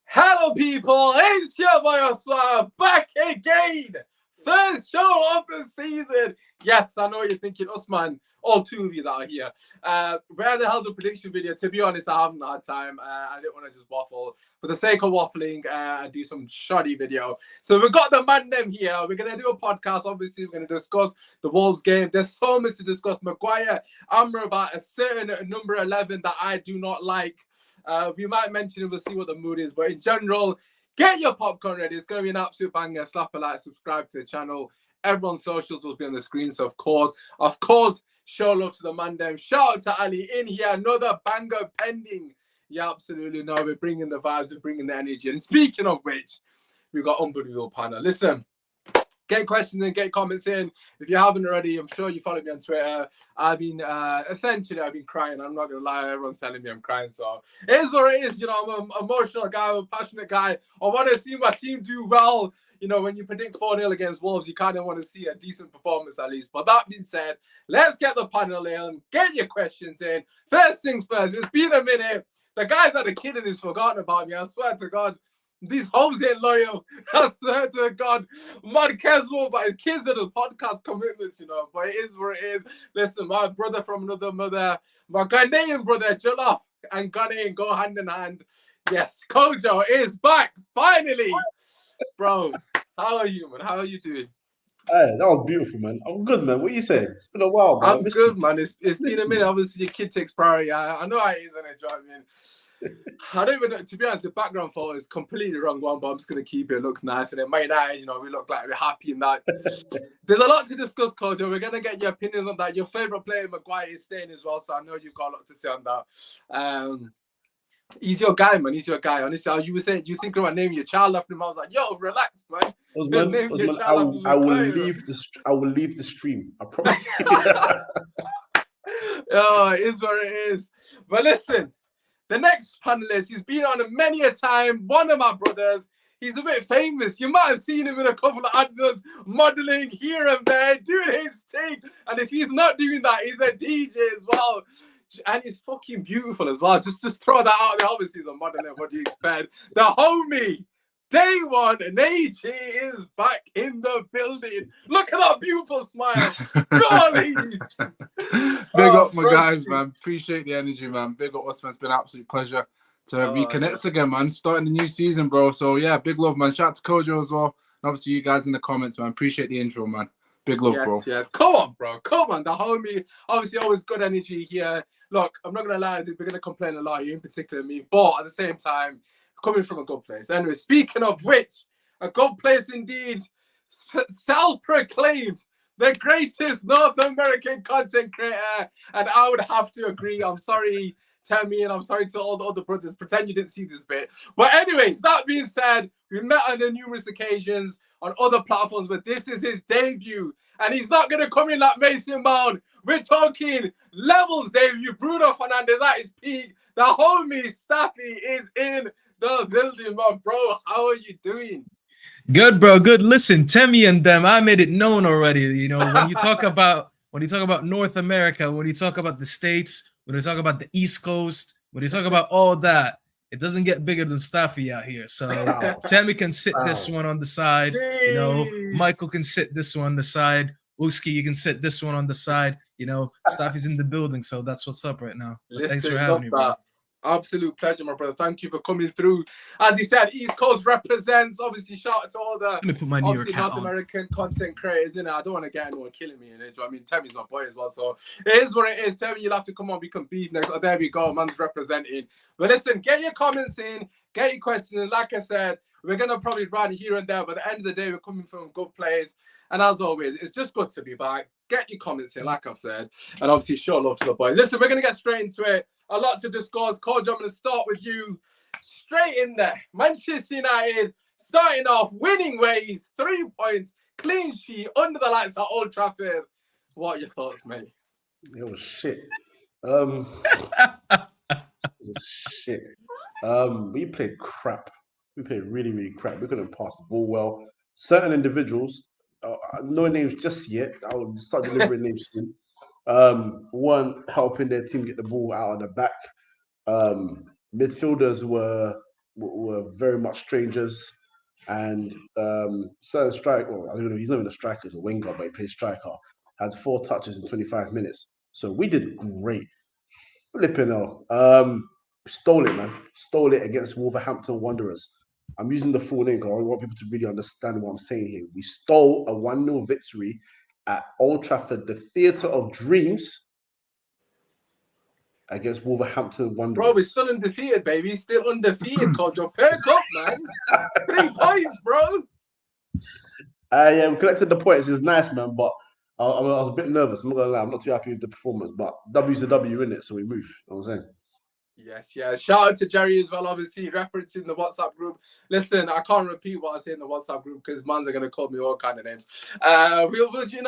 Hello, people. It's your boy Oswald back again. First show of the season. Yes, I know what you're thinking, Usman. All two of you that are here. Where the hell's a prediction video? To be honest, I haven't had time. I didn't want to just waffle. For the sake of waffling, and do some shoddy video. So we've got the man them here. We're going to do a podcast. Obviously, we're going to discuss the Wolves game. There's so much to discuss. Maguire, about a certain number 11 that I do not like. We might mention it, we'll see what the mood is. But in general, get your popcorn ready. It's going to be an absolute banger. Slap a like, subscribe to the channel. Everyone's socials will be on the screen. So, of course, show love to the man them. Shout out to Ali in here. Another banger pending. Yeah, absolutely. No, we're bringing the vibes. We're bringing the energy. And speaking of which, we've got unbelievable panel. Listen. Get questions in, get comments in. If you haven't already, I'm sure you follow me on Twitter. I've been crying. I'm not gonna lie, everyone's telling me I'm crying. So it is what it is. You know, I'm an emotional guy, I'm a passionate guy. I want to see my team do well. You know, when you predict 4-0 against Wolves, you kind of want to see a decent performance at least. But that being said, let's get the panel in, get your questions in. First things first, it's been a minute. The guys that are kidding is forgotten about me. I swear to God. These homes ain't loyal. I swear to God. Man cares more about his kids than the podcast commitments, you know. But it is what it is. Listen, my brother from another mother, my Ghanaian brother, Jollof and Ghanaian go hand in hand. Yes, Kojo is back, finally. Bro, how are you, man? How are you doing? Hey, that was beautiful, man. I'm good, man. What are you saying? It's been a while, man. I'm good, man. It's been a minute. Obviously, your kid takes priority. I know how it is, and I mean, I don't even know, to be honest, the background photo is completely wrong one, but I'm just going to keep it. It looks nice. And it might not, you know, we look like we're happy in that. There's a lot to discuss, Kojo. We're going to get your opinions on that. Your favourite player, Maguire, is staying as well, so I know you've got a lot to say on that. He's your guy, man. He's your guy. Honestly, you were saying you think about naming your child after him. I was like, yo, relax, man. Osman, I will leave the stream. I promise. Oh, it is what it is. But listen. The next panelist, he's been on many a time, one of my brothers. He's a bit famous. You might have seen him in a couple of adverts, modeling here and there, doing his thing. And if he's not doing that, he's a DJ as well. And he's fucking beautiful as well. Just throw that out there. Obviously, he's a modeler. What do you expect? The homie, Day One, and AJ is back in the building. Look at that beautiful smile. Go on, ladies. Big up my guys, man. Appreciate the energy, man. Big up us, man. It's been an absolute pleasure to reconnect again, man. Starting the new season, bro. So, yeah, big love, man. Shout out to Kojo as well. And obviously, you guys in the comments, man. Appreciate the intro, man. Big love, bro. Yes. Come on, bro. Come on. The homie, obviously, always good energy here. Look, I'm not going to lie. We're going to complain a lot, you in particular me. But at the same time, coming from a good place. Anyway, speaking of which, a good place indeed. Self-proclaimed the greatest North American content creator. And I would have to agree. I'm sorry, Tammy, and I'm sorry to all the other brothers. Pretend you didn't see this bit. But anyways, that being said, we met on numerous occasions on other platforms, but this is his debut. And he's not going to come in like Mason Mount. We're talking levels debut. Bruno Fernandes at his peak. The homie Staffy is in the building, my bro. How are you doing? Good, bro. Good. Listen, Temmie and them, I made it known already. You know, when you talk about North America, when you talk about the States, when you talk about the East Coast, when you talk about all that, it doesn't get bigger than Staffy out here. So Temmie can sit this one on the side. Jeez. You know, Michael can sit this one on the side. Uski, you can sit this one on the side. You know, Staffy's in the building, so that's what's up right now. Listen, thanks for having me, bro. Absolute pleasure, my brother. Thank you for coming through. As he said, East Coast represents. Obviously, shout out to all the Let me put my New York hat North on. American content creators in it. I don't want to get anyone killing me in it. I mean, Temmie's my boy as well, so it is what it is. Temmie, you'll have to come on. We can beef next. Oh, there we go. Man's representing. But listen, get your comments in, get your questions in. Like I said, we're gonna probably run here and there, but at the end of the day, we're coming from good place. And as always, it's just good to be back. Get your comments in, like I've said, and obviously show love to the boys. Listen, we're gonna get straight into it. A lot to discuss. Kojo, I'm gonna start with you. Straight in there. Manchester United starting off winning ways, 3 points, clean sheet, under the lights at Old Trafford. What are your thoughts, mate? It was shit. It was shit. We played crap. We played really, really crap. We couldn't pass the ball well. Certain individuals, no names just yet. I'll start delivering names soon. Weren't helping their team get the ball out of the back. Midfielders were were very much strangers. And certain striker, well, I don't know, he's not even a striker, he's a winger, but he plays striker, had 4 touches in 25 minutes. So we did great. Flipping hell. Stole it, man. Stole it against Wolverhampton Wanderers. I'm using the full name because I want people to really understand what I'm saying here. We stole a 1-0 victory at Old Trafford, the theatre of dreams, against Wolverhampton Wanderers. Bro, we're still undefeated, baby. Still undefeated, Kojo. Perk up, man. 3 points, bro. Yeah, we collected the points. It was nice, man, but I was a bit nervous. I'm not gonna lie. I'm not too happy with the performance, but W's a W in it, so we move. You know what I'm saying? Yes. Shout out to Jerry as well, obviously, referencing the WhatsApp group. Listen, I can't repeat what I say in the WhatsApp group because mans are going to call me all kind of names. We're positive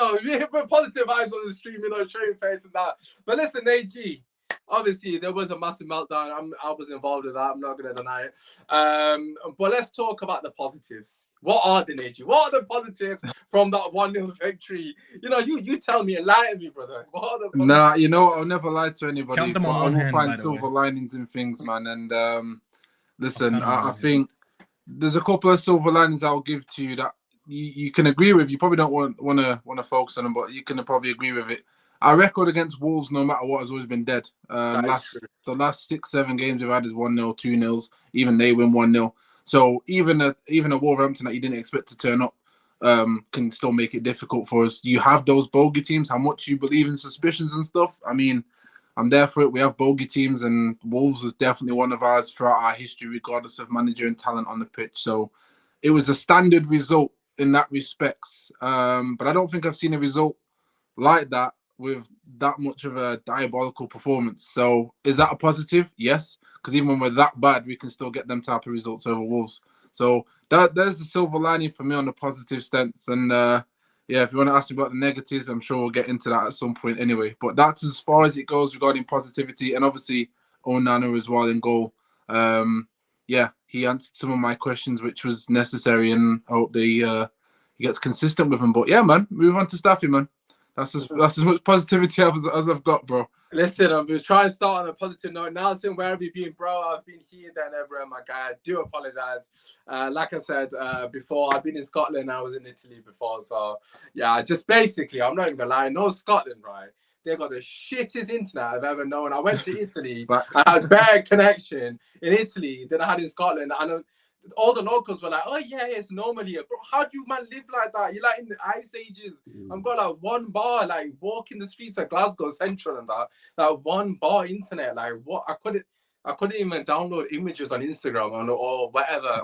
vibes on the stream, showing face and that. But listen, AG, obviously, there was a massive meltdown. I was involved with that. I'm not going to deny it. But let's talk about the positives. What are the AG? What are the positives from that 1-0 victory? You tell me, enlighten me, brother. What are the positives? Nah, I'll never lie to anybody. Count them on but one I will hand, find by the silver way. linings in things, man. And listen, Count them on I one think there's a couple of silver linings I'll give to you that you can agree with. You probably don't want to focus on them, but you can probably agree with it. Our record against Wolves, no matter what, has always been dead. The last 6-7 games we've had is 1-0, 2-0. Even they win 1-0. So even a Wolverhampton that you didn't expect to turn up can still make it difficult for us. You have those bogey teams. How much you believe in suspicions and stuff? I mean, I'm there for it. We have bogey teams, and Wolves is definitely one of ours throughout our history, regardless of manager and talent on the pitch. So it was a standard result in that respects. But I don't think I've seen a result like that with that much of a diabolical performance. So is that a positive? Yes, because even when we're that bad, we can still get them type of results over Wolves. So there's the silver lining for me on the positive stance. And if you want to ask me about the negatives, I'm sure we'll get into that at some point anyway. But that's as far as it goes regarding positivity. And obviously Onana as well in goal. He answered some of my questions, which was necessary, and I hope he gets consistent with them. But yeah, man, move on to Staffy, man. That's as much positivity as I've got, bro. Listen, I'm just trying to start on a positive note. Nelson, where have you been, bro? I've been here, there, and everywhere, my guy. I do apologize. Like I said before, I've been in Scotland. I was in Italy before. So, yeah, just basically, I'm not even going to lie. No, Scotland, right? They got the shittest internet I've ever known. I went to Italy. I had better connection in Italy than I had in Scotland. And all the locals were like, oh, yeah, it's normal here. Bro, how do you, man, live like that? You're like in the ice ages. I've got like one bar, like walking the streets of Glasgow Central and that. Like one bar internet. Like what? I couldn't even download images on Instagram or whatever.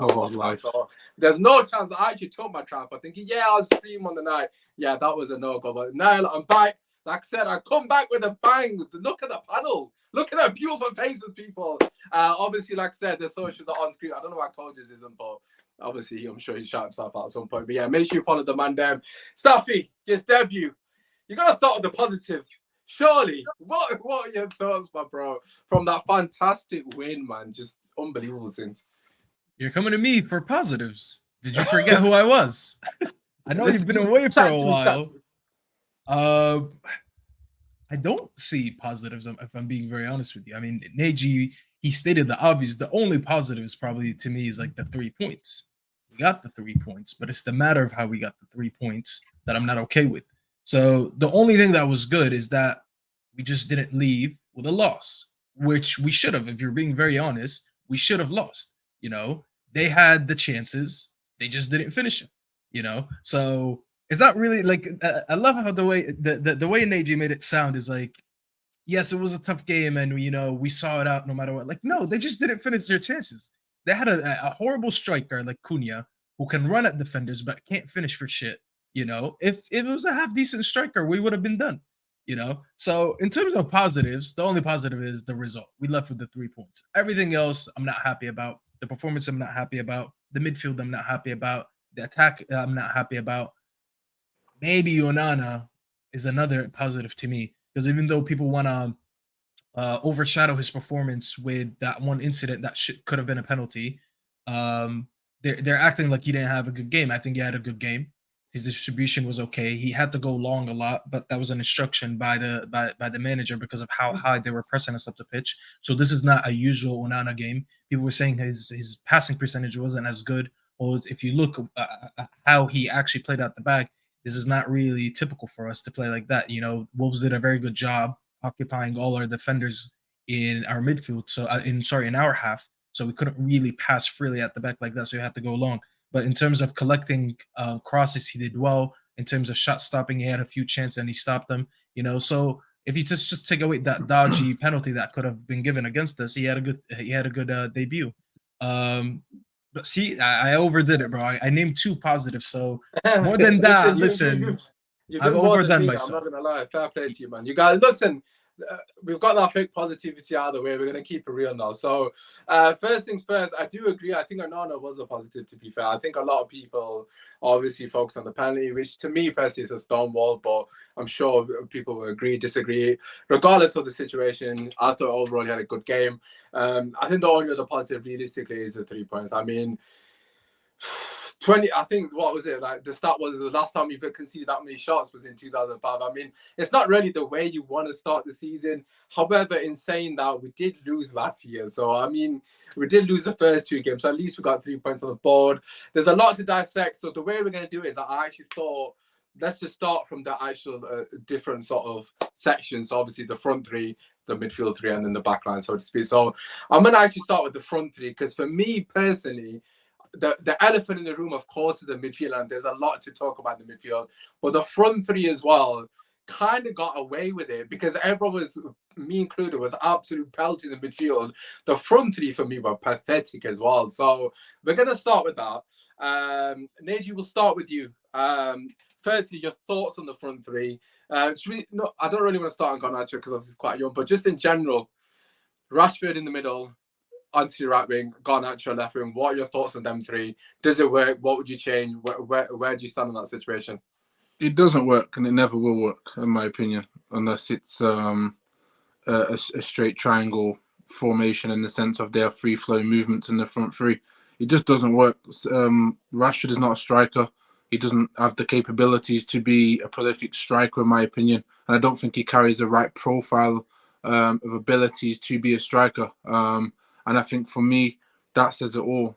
So there's no chance. I actually took my trap. I'm thinking, yeah, I'll stream on the night. Yeah, that was a no-go. But now I'm back. Like I said, I come back with a bang. Look at the panel. Look at the beautiful faces, people. Obviously, like I said, the socials are on screen. I don't know why Coaches isn't, but obviously, I'm sure he'll shout himself out at some point. But yeah, make sure you follow the man down. Staffy, just debut. You got to start with the positive. Surely. What are your thoughts, my bro, from that fantastic win, man? Just unbelievable since. You're coming to me for positives. Did you forget who I was? I know you've been away for a while. I don't see positives, if I'm being very honest with you. I mean, Neji, he stated the obvious. The only positives probably to me is like the 3 points. We got the 3 points, but it's the matter of how we got the 3 points that I'm not okay with. So the only thing that was good is that we just didn't leave with a loss, which we should have. If you're being very honest, we should have lost. They had the chances. They just didn't finish them, So it's not really like I love how the way Neji made it sound is like, yes, it was a tough game and we saw it out no matter what. Like, no, they just didn't finish their chances. They had a horrible striker like Cunha who can run at defenders but can't finish for shit. If it was a half decent striker, we would have been done. So in terms of positives, the only positive is the result. We left with the 3 points. Everything else, I'm not happy about. The performance, I'm not happy about. The midfield, I'm not happy about. The attack, I'm not happy about. Maybe Onana is another positive to me, because even though people want to overshadow his performance with that one incident that could have been a penalty, they're acting like he didn't have a good game. I think he had a good game. His distribution was okay. He had to go long a lot, but that was an instruction by the manager because of how high they were pressing us up the pitch. So this is not a usual Onana game. People were saying his passing percentage wasn't as good. Or if you look how he actually played out the back, this is not really typical for us to play like that. You know, Wolves did a very good job occupying all our defenders in our midfield. So in our half. So we couldn't really pass freely at the back like that. So you had to go long. But in terms of collecting crosses, he did well. In terms of shot stopping, he had a few chances and he stopped them. You know, so if you just take away that dodgy penalty that could have been given against us, he had a good debut. But see, I overdid it, bro. I named 2 positives, so more than that, listen, you've I've done more than overdone me. myself. I'm not gonna lie. Fair play to you, man. You guys, listen. We've got that fake positivity out of the way. We're going to keep it real now. So, first things first, I do agree. I think Onana was a positive, to be fair. I think a lot of people obviously focus on the penalty, which to me personally is a stonewall, but I'm sure people will agree, disagree. Regardless of the situation, I thought overall he had a good game. I think the only other positive realistically is the 3 points. I mean, 20, I think, what was it? Like the stat was the last time we've conceded that many shots was in 2005. I mean, it's not really the way you want to start the season. However, in saying that, we did lose last year. So, I mean, we did lose the first 2 games. So at least we got 3 points on the board. There's a lot to dissect. So the way we're going to do it is that I actually thought, let's just start from the actual different sort of sections. So obviously the front 3, the midfield 3, and then the back line, so to speak. So I'm going to actually start with the front 3 because for me personally, the elephant in the room, of course, is the midfield, and there's a lot to talk about in the midfield. But the front 3 as well kind of got away with it because everyone was, me included, was absolute pelting in the midfield. The front 3 for me were pathetic as well. So we're going to start with that. Neji, we'll start with you. Firstly, your thoughts on the front 3. I don't really want to start on Garnacho because obviously he's quite young, but just in general, Rashford in the middle, Antony right wing, Garnacho left wing. What are your thoughts on them 3? Does it work? What would you change? Where do you stand in that situation? It doesn't work, and it never will work, in my opinion, unless it's a straight triangle formation in the sense of their free-flowing movements in the front 3. It just doesn't work. Rashford is not a striker. He doesn't have the capabilities to be a prolific striker, in my opinion, and I don't think he carries the right profile of abilities to be a striker. And I think for me, that says it all.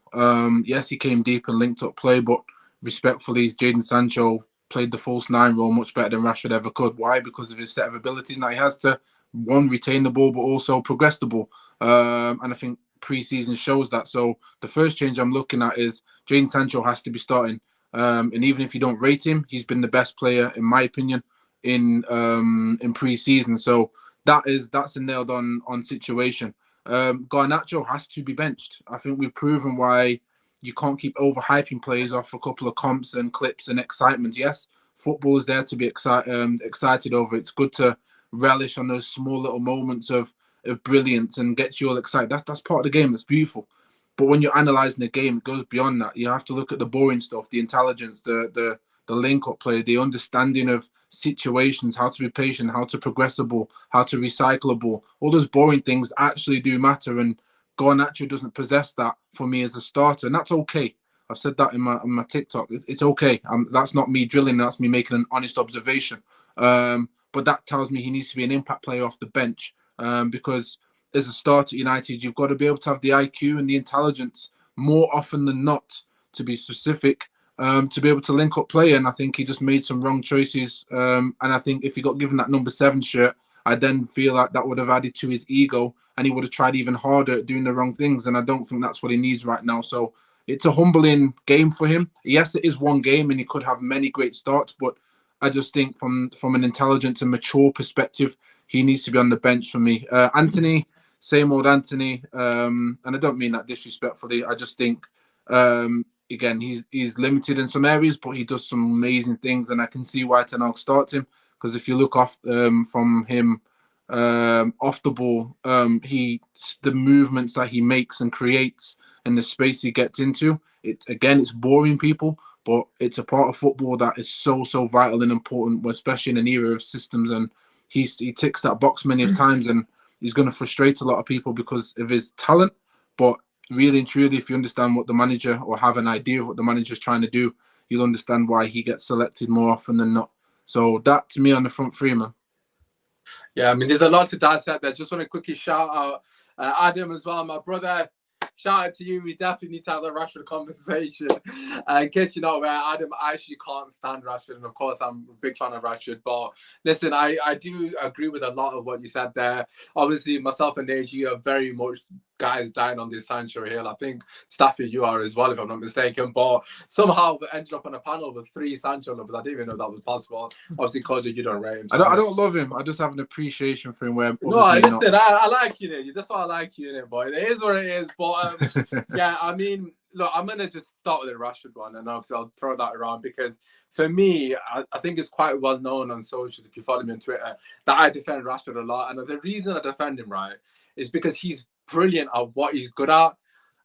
Yes, he came deep and linked up play, but respectfully, Jadon Sancho played the false 9 role much better than Rashford ever could. Why? Because of his set of abilities. Now he has to, 1, retain the ball, but also progress the ball. And I think pre-season shows that. So the first change I'm looking at is Jadon Sancho has to be starting. And even if you don't rate him, he's been the best player, in my opinion, in pre-season. So that's a nailed on situation. Garnacho has to be benched. I think we've proven why you can't keep overhyping players off a couple of comps and clips and excitement. Yes, football is there to be excited over. It's good to relish on those small little moments of brilliance and gets you all excited. That's part of the game. That's beautiful. But when you're analysing the game, it goes beyond that. You have to look at the boring stuff, the intelligence, the link-up play, the understanding of situations, how to be patient, how to progress a ball, how to recycle a ball. All those boring things actually do matter, and Garnacho doesn't possess that for me as a starter, and that's okay. I've said that in my TikTok. It's okay. That's not me drilling. That's me making an honest observation. But that tells me he needs to be an impact player off the bench because as a starter at United, you've got to be able to have the IQ and the intelligence more often than not, to be specific, to be able to link up play. And I think he just made some wrong choices. And I think if he got given that number 7 shirt, I then feel like that would have added to his ego and he would have tried even harder at doing the wrong things. And I don't think that's what he needs right now. So it's a humbling game for him. Yes, it is one game and he could have many great starts, but I just think from an intelligent and mature perspective, he needs to be on the bench for me. Anthony, same old Anthony. And I don't mean that disrespectfully. I just think, again, he's limited in some areas, but he does some amazing things. And I can see why Ten Hag starts him. Because if you look off from him off the ball, the movements that he makes and creates and the space he gets into, it's boring people, but it's a part of football that is so vital and important, especially in an era of systems. And he ticks that box many of times, and he's going to frustrate a lot of people because of his talent. But really and truly, if you understand what the manager or have an idea of what the manager is trying to do, you'll understand why he gets selected more often than not. So that to me on the front three, man. Yeah, I mean, there's a lot to dissect there. Just want to quickly shout out Adam as well, my brother. Shout out to you. We definitely need to have a Rashford conversation. In case you're not aware, Adam actually can't stand Rashford. And of course, I'm a big fan of Rashford. But listen, I do agree with a lot of what you said there. Obviously, myself and Deji are very much guys dying on this Sancho Hill. I think, Staffy, you are as well, if I'm not mistaken. But somehow we ended up on a panel with 3 Sancho lovers. I didn't even know that was possible. Obviously, Kojo, you don't rate him. So I don't love him. I just have an appreciation for him. Where no, listen, I like you, Nick. That's why I like you, Nick, boy. It is what it is. But yeah, I mean, look, I'm gonna just start with the Rashford one, and obviously I'll throw that around because for me, I think it's quite well known on socials if you follow me on Twitter that I defend Rashford a lot, and the reason I defend him, right, is because he's brilliant at what he's good at,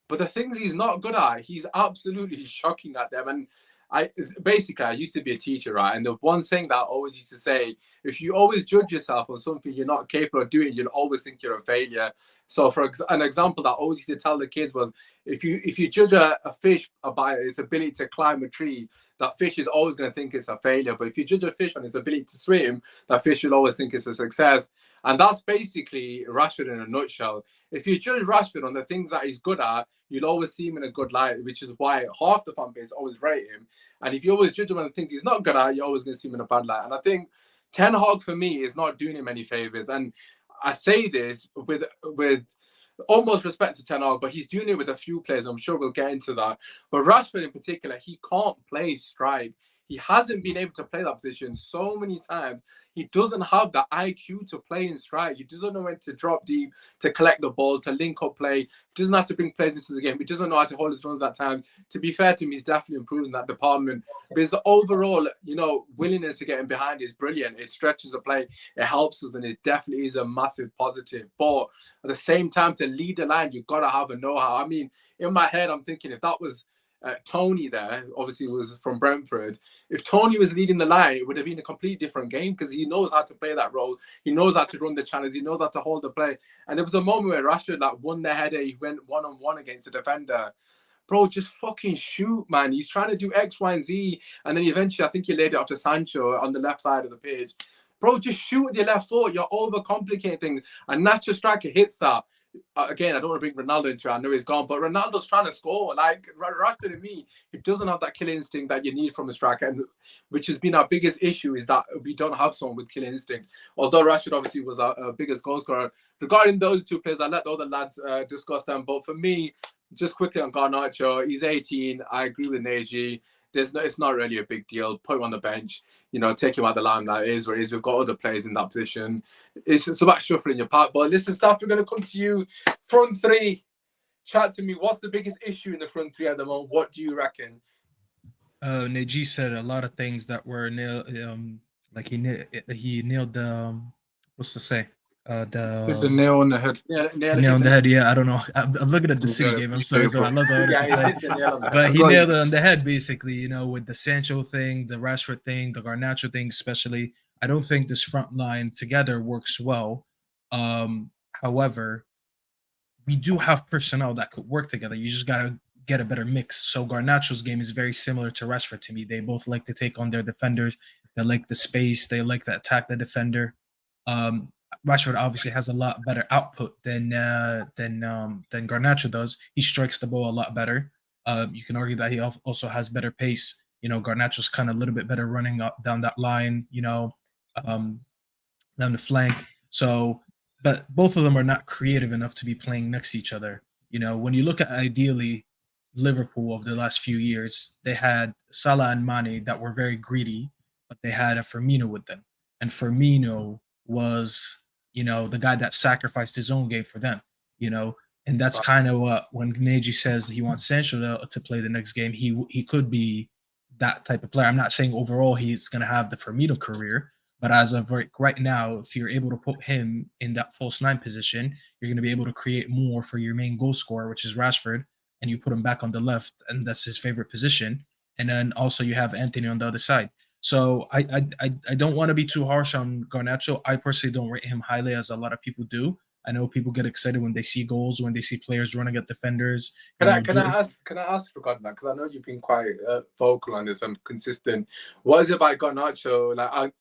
but the things he's not good at, he's absolutely shocking at them. And I used to be a teacher, right? And the one thing that I always used to say, if you always judge yourself on something you're not capable of doing, you'll always think you're a failure. So for an example that I always used to tell the kids was, if you judge a fish by its ability to climb a tree, that fish is always going to think it's a failure. But if you judge a fish on its ability to swim, that fish will always think it's a success. And that's basically Rashford in a nutshell. If you judge Rashford on the things that he's good at, you'll always see him in a good light, which is why half the fan base always rate him. And if you always judge him on the things he's not good at, you're always going to see him in a bad light. And I think Ten Hag, for me, is not doing him any favors. And I say this with almost respect to Ten Hag, but he's doing it with a few players. I'm sure we'll get into that. But Rashford in particular, he can't play strike. He hasn't been able to play that position so many times. He doesn't have the IQ to play in strike. He doesn't know when to drop deep, to collect the ball, to link up play. He doesn't have to bring players into the game. He doesn't know how to hold his runs at times. To be fair to him, he's definitely improved in that department. But his overall, willingness to get in behind is brilliant. It stretches the play. It helps us, and it definitely is a massive positive. But at the same time, to lead the line, you've got to have a know-how. I mean, in my head, I'm thinking if that was Tony there, obviously was from Brentford. If Tony was leading the line, it would have been a completely different game because he knows how to play that role. He knows how to run the channels. He knows how to hold the play. And there was a moment where Rashford won the header. He went one-on-one against the defender. Bro, just fucking shoot, man. He's trying to do X, Y, and Z. And then eventually, I think he laid it off to Sancho on the left side of the pitch. Bro, just shoot with your left foot. You're overcomplicating things. A natural striker hits that. Again, I don't want to bring Ronaldo into it. I know he's gone, but Ronaldo's trying to score. Like, Rashford to me, he doesn't have that killing instinct that you need from a striker, and which has been our biggest issue is that we don't have someone with killing instinct. Although Rashford obviously was our biggest goal scorer. Regarding those two players, I let the other lads discuss them. But for me, just quickly on Garnacho, he's 18. I agree with Neji. It's not really a big deal. Put him on the bench, take him out the limelight. It is what it is. We've got other players in that position. It's about shuffling your pack. But listen, Staff, we're going to come to you. Front three, chat to me. What's the biggest issue in the front three at the moment? What do you reckon? Neji said a lot of things that were like he nailed the what's to say the nail on the head. Nail on the head. Yeah, I don't know. I'm looking at the City game. I'm sorry, so I lost all I had to say. But he nailed it on the head, basically. With the Sancho thing, the Rashford thing, the Garnacho thing, especially. I don't think this front line together works well. However, we do have personnel that could work together. You just gotta get a better mix. So Garnacho's game is very similar to Rashford to me. They both like to take on their defenders. They like the space. They like to attack the defender. Rashford obviously has a lot better output than Garnacho does. He strikes the ball a lot better. You can argue that he also has better pace. Garnacho's kind of a little bit better running up down that line. Down the flank. So, but both of them are not creative enough to be playing next to each other. When you look at ideally Liverpool of the last few years, they had Salah and Mane that were very greedy, but they had a Firmino with them, and Firmino was the guy that sacrificed his own game for them, and that's kind of what when Neji says he wants Sancho to play the next game, he could be that type of player. I'm not saying overall he's going to have the Firmino career, but as of right now, if you're able to put him in that false 9 position, you're going to be able to create more for your main goal scorer, which is Rashford, and you put him back on the left, and that's his favorite position. And then also you have Anthony on the other side. So I don't want to be too harsh on Garnacho. I personally don't rate him highly, as a lot of people do. I know people get excited when they see goals, when they see players running at defenders. Can I ask regarding that? Because I know you've been quite vocal on this and consistent. What is it about Garnacho? Like,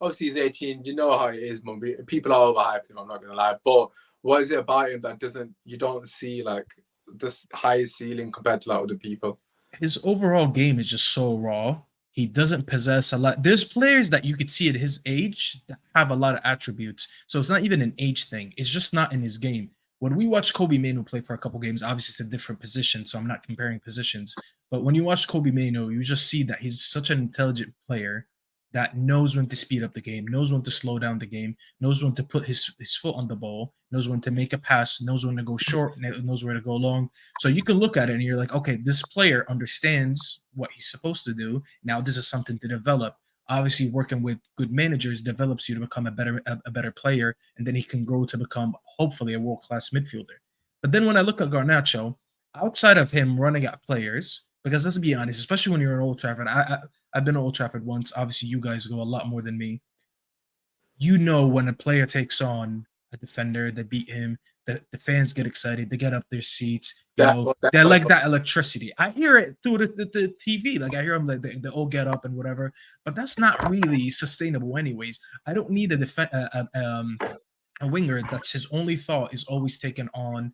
obviously he's 18. You know how it is, man. People are overhyping him. I'm not gonna lie, but what is it about him that you don't see like this highest ceiling compared to like other people? His overall game is just so raw. He doesn't possess a lot. There's players that you could see at his age that have a lot of attributes. So it's not even an age thing. It's just not in his game. When we watch Kobe Mainoo play for a couple games, obviously it's a different position, so I'm not comparing positions. But when you watch Kobe Mainoo, you just see that he's such an intelligent player that knows when to speed up the game, knows when to slow down the game, knows when to put his foot on the ball, knows when to make a pass, knows when to go short, knows where to go long. So you can look at it and you're like, okay, this player understands what he's supposed to do. Now this is something to develop. Obviously, working with good managers develops you to become a better player, and then he can grow to become hopefully a world-class midfielder. But then when I look at Garnacho, outside of him running at players, because let's be honest, especially when you're in Old Trafford, I've been to Old Trafford once. Obviously, you guys go a lot more than me. You know when a player takes on a defender, they beat him, the fans get excited, they get up their seats. They're like that electricity. I hear it through the TV. Like I hear them like they all get up and whatever, but that's not really sustainable anyways. I don't need a winger that's his only thought is always taking on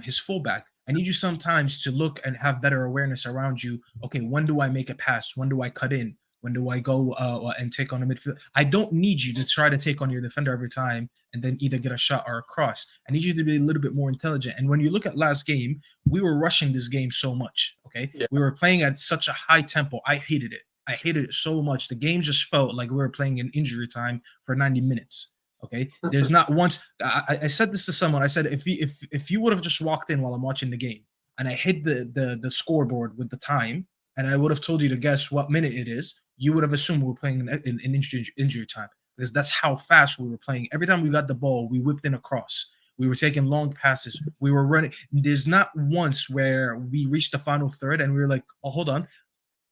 his fullback. I need you sometimes to look and have better awareness around you. Okay, when do I make a pass? When do I cut in? When do I go and take on a midfield? I don't need you to try to take on your defender every time and then either get a shot or a cross. I need you to be a little bit more intelligent. And when you look at last game, we were rushing this game so much, okay? Yeah. We were playing at such a high tempo. I hated it. I hated it so much. The game just felt like we were playing in injury time for 90 minutes. Okay, there's not once. I said this to someone. I said if you would have just walked in while I'm watching the game and I hit the scoreboard with the time and I would have told you to guess what minute it is, you would have assumed we were playing in injury time because that's how fast we were playing. Every time we got the ball, we whipped in a cross. We were taking long passes. We were running. There's not once where we reached the final third and we were like, oh, hold on.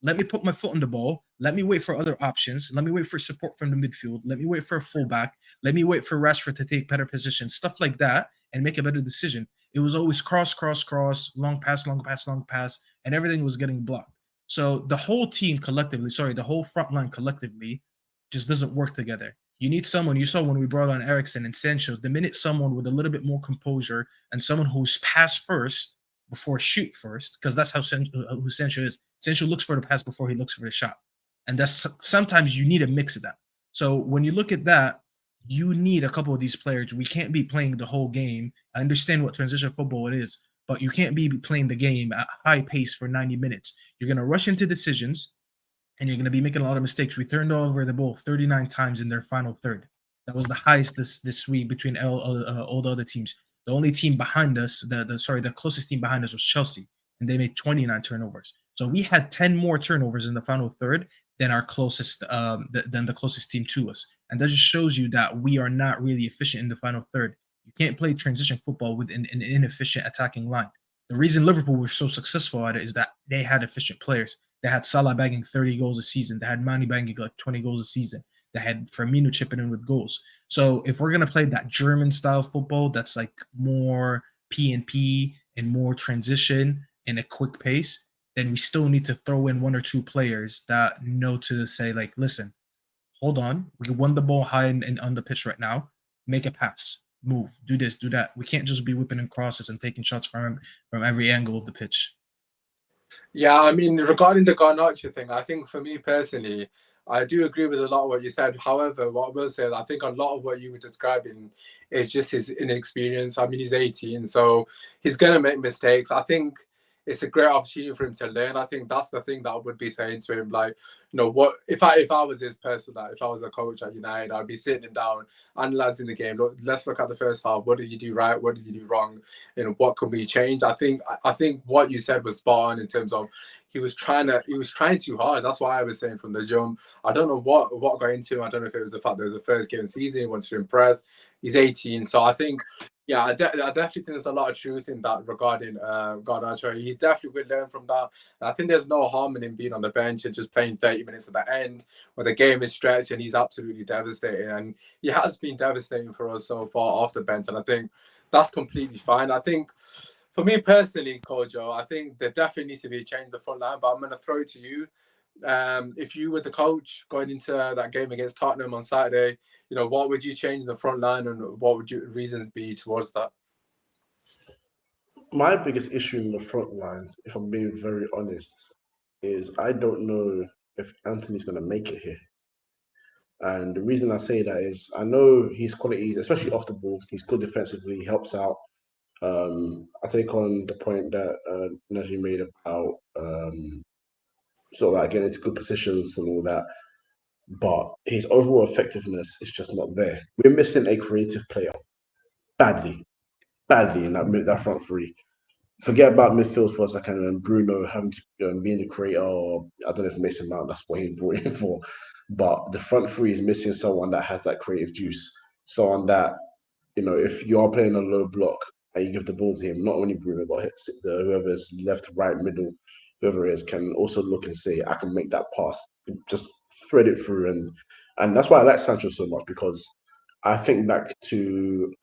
Let me put my foot on the ball. Let me wait for other options. Let me wait for support from the midfield. Let me wait for a fullback. Let me wait for Rashford to take better position, stuff like that, and make a better decision. It was always cross, long pass, and everything was getting blocked. So the whole team collectively, the whole front line collectively just doesn't work together. You need someone, you saw when we brought on Eriksen and Sancho, the minute someone with a little bit more composure and someone who's pass first before shoot first, because that's who Sancho is. Sancho looks for the pass before he looks for the shot. And that's sometimes you need a mix of that. So when you look at that, you need a couple of these players. We can't be playing the whole game. I understand what transition football it is, but you can't be playing the game at high pace for 90 minutes. You're going to rush into decisions, and you're going to be making a lot of mistakes. We turned over the ball 39 times in their final third. That was the highest this week between all the other teams. The only team behind us, the closest team behind us was Chelsea, and they made 29 turnovers. So we had 10 more turnovers in the final third than our closest, than the closest team to us. And that just shows you that we are not really efficient in the final third. You can't play transition football with an inefficient attacking line. The reason Liverpool were so successful at it is that they had efficient players. They had Salah bagging 30 goals a season. They had Mane bagging like 20 goals a season. They had Firmino chipping in with goals. So if we're going to play that German style football that's like more P&P and more transition and a quick pace, then we still need to throw in one or two players that know to say, like, listen, hold on. We won the ball high and on the pitch right now. Make a pass. Move. Do this. Do that. We can't just be whipping in crosses and taking shots from every angle of the pitch. Yeah, I mean, regarding the Garnacho thing, I think for me personally, I do agree with a lot of what you said. However, what I will say is I think a lot of what you were describing is just his inexperience. I mean, he's 18, so he's going to make mistakes. I think it's a great opportunity for him to learn. I think that's the thing that I would be saying to him. Like, you know, what if I was his person, like if I was a coach at United, I'd be sitting him down, analysing the game. Look, let's look at the first half. What did you do right? What did you do wrong? You know, what can we change? I think what you said was spot on in terms of he was trying too hard. That's why I was saying from the jump. I don't know what got into him. I don't know if it was the fact that it was the first game of the season. He wanted to impress. He's 18, so I think Yeah, I definitely think there's a lot of truth in that regarding Garnacho. He definitely will learn from that. And I think there's no harm in him being on the bench and just playing 30 minutes at the end where the game is stretched and he's absolutely devastating. And he has been devastating for us so far off the bench. And I think that's completely fine. I think for me personally, Kojo, I think there definitely needs to be a change in the front line, but I'm going to throw it to you. If you were the coach going into that game against Tottenham on Saturday, what would you change in the front line and what would your reasons be towards that? My biggest issue in the front line, if I'm being very honest, is I don't know if Anthony's going to make it here. And the reason I say that is I know his qualities, especially off the ball, he's good defensively, he helps out. I take on the point that Najee made about sort of like getting into good positions and all that. But his overall effectiveness is just not there. We're missing a creative player badly, badly in that front three. Forget about midfield for a second and Bruno having to being the creator. Or I don't know if Mason Mount, that's what he brought in for. But the front three is missing someone that has that creative juice. Someone that, if you are playing a low block and you give the ball to him, not only Bruno, but whoever's left, right, middle, whoever it is, can also look and say, I can make that pass. Just thread it through. And that's why I like Sancho so much, because I think back to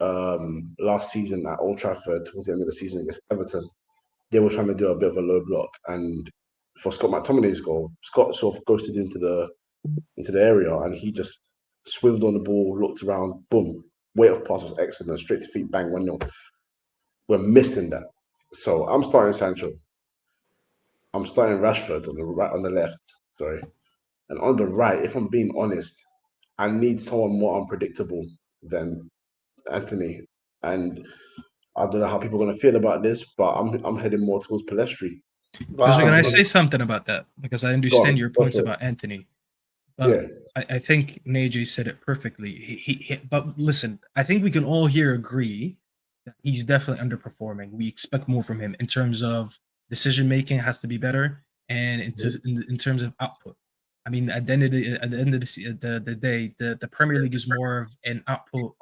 last season at Old Trafford towards the end of the season against Everton. They were trying to do a bit of a low block, and for Scott McTominay's goal, Scott sort of ghosted into the area, and he just swiveled on the ball, looked around, boom, weight of pass was excellent, straight to feet, bang, 1-0. We're missing that, so I'm starting Sancho. I'm starting Rashford on the left, sorry, and on the right. If I'm being honest, I need someone more unpredictable than Anthony, and I don't know how people are going to feel about this, but I'm heading more towards Palestri. Because Wow. can I say something about that? Because I understand your points about Anthony. But I think Najee said it perfectly. But listen, I think we can all here agree that he's definitely underperforming. We expect more from him in terms of decision making has to be better, and in terms of output. I mean, at the end of the day, the Premier League is more of an output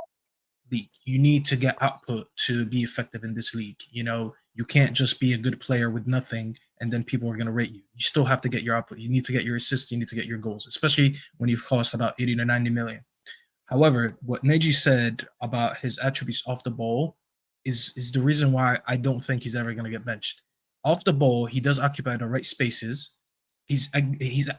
league. You need to get output to be effective in this league. You can't just be a good player with nothing and then people are going to rate you. You still have to get your output. You need to get your assists. You need to get your goals, especially when you've cost about 80 to 90 million. However, what Neji said about his attributes off the ball is the reason why I don't think he's ever going to get benched. Off the ball, he does occupy the right spaces. He's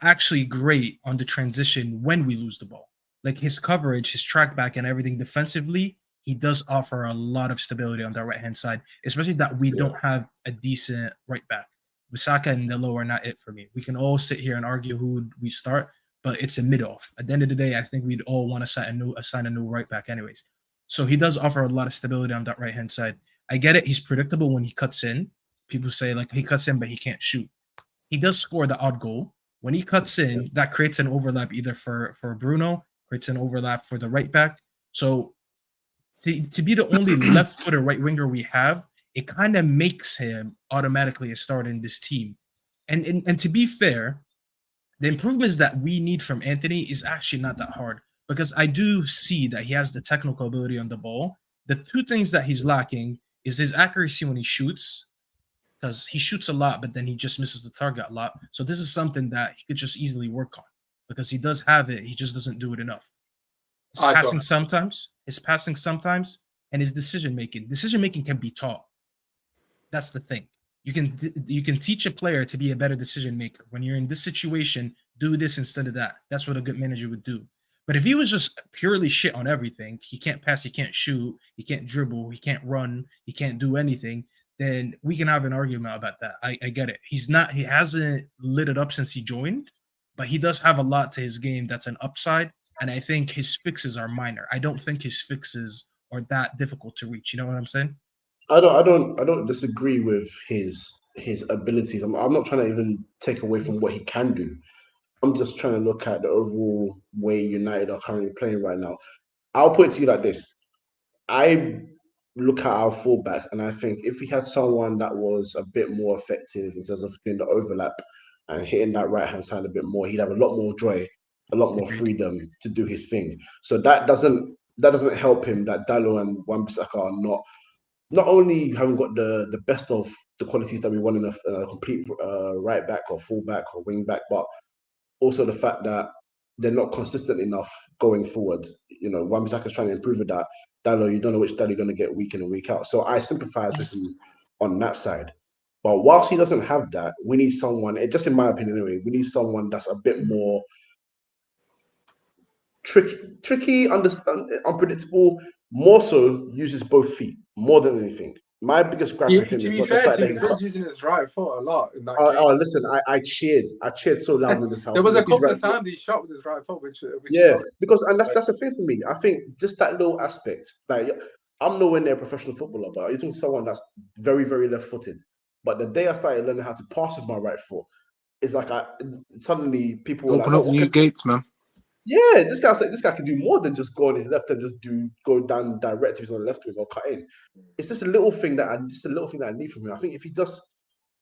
actually great on the transition when we lose the ball. Like his coverage, his track back, and everything defensively, he does offer a lot of stability on that right-hand side, especially that we don't have a decent right back. Wisaka and Delo are not it for me. We can all sit here and argue who we start, but it's a mid-off. At the end of the day, I think we'd all want to assign a new right back anyways. So he does offer a lot of stability on that right-hand side. I get it. He's predictable when he cuts in. People say like he cuts in, but he can't shoot. He does score the odd goal. When he cuts in, that creates an overlap either for Bruno, creates an overlap for the right back. So to be the only left-footed right winger we have, it kind of makes him automatically a starter in this team. And to be fair, the improvements that we need from Anthony is actually not that hard, because I do see that he has the technical ability on the ball. The two things that he's lacking is his accuracy when he shoots, because he shoots a lot, but then he just misses the target a lot. So this is something that he could just easily work on, because he does have it. He just doesn't do it enough. His passing sometimes, and his decision making. Decision making can be taught. That's the thing. You can teach a player to be a better decision maker. When you're in this situation, do this instead of that. That's what a good manager would do. But if he was just purely shit on everything, he can't pass, he can't shoot, he can't dribble, he can't run, he can't do anything, then we can have an argument about that. I get it. He hasn't lit it up since he joined, but he does have a lot to his game that's an upside. And I think his fixes are minor. I don't think his fixes are that difficult to reach. You know what I'm saying? I don't disagree with his abilities. I'm not trying to even take away from what he can do. I'm just trying to look at the overall way United are currently playing right now. I'll put it to you like this. I look at our fullback and I think if we had someone that was a bit more effective in terms of doing the overlap and hitting that right-hand side a bit more, he'd have a lot more joy, a lot more freedom to do his thing. So that doesn't that doesn't help him that Dalot and Wan-Bissaka are not only haven't got the best of the qualities that we want in a complete right back or full back or wing back, but also the fact that they're not consistent enough going forward. You know, Wan-Bissaka's trying to improve with that. Dalot, you don't know which Dalot you're going to get week in and week out. So I sympathise with him on that side. But whilst he doesn't have that, we need someone, just in my opinion anyway, we need someone that's a bit more tricky, unpredictable, more so uses both feet more than anything. My biggest gripe with him To is be not fair the fact to that him, he was using his right foot a lot in that game. Oh, listen, I cheered so loud in this house. There was a couple of times he shot with his right foot, which yeah, is because that's the thing for me. I think just that little aspect, like I'm nowhere near a professional footballer, but you're talking someone that's very, very left-footed. But the day I started learning how to pass with my right foot, it's like suddenly people were Open like, up new gates, man. yeah, this guy can do more than just go on his left and just go down direct if he's on the left wing or cut in. It's just a little thing that I need from him. I think if he does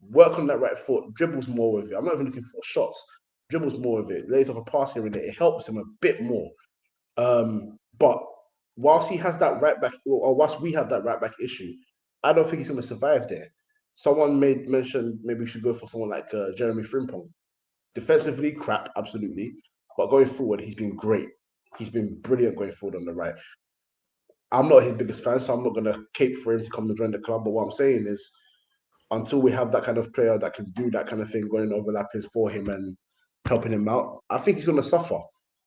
work on that right foot, dribbles more with it. I'm not even looking for shots. Dribbles more with it, lays off a pass here and there. It helps him a bit more. But whilst he has that right back, or whilst we have that right back issue, I don't think he's going to survive there. Someone mentioned maybe we should go for someone like Jeremy Frimpong. Defensively, crap, absolutely. But going forward, he's been great. He's been brilliant going forward on the right. I'm not his biggest fan, so I'm not going to cape for him to come and join the club. But what I'm saying is, until we have that kind of player that can do that kind of thing, going overlapping for him and helping him out, I think he's going to suffer.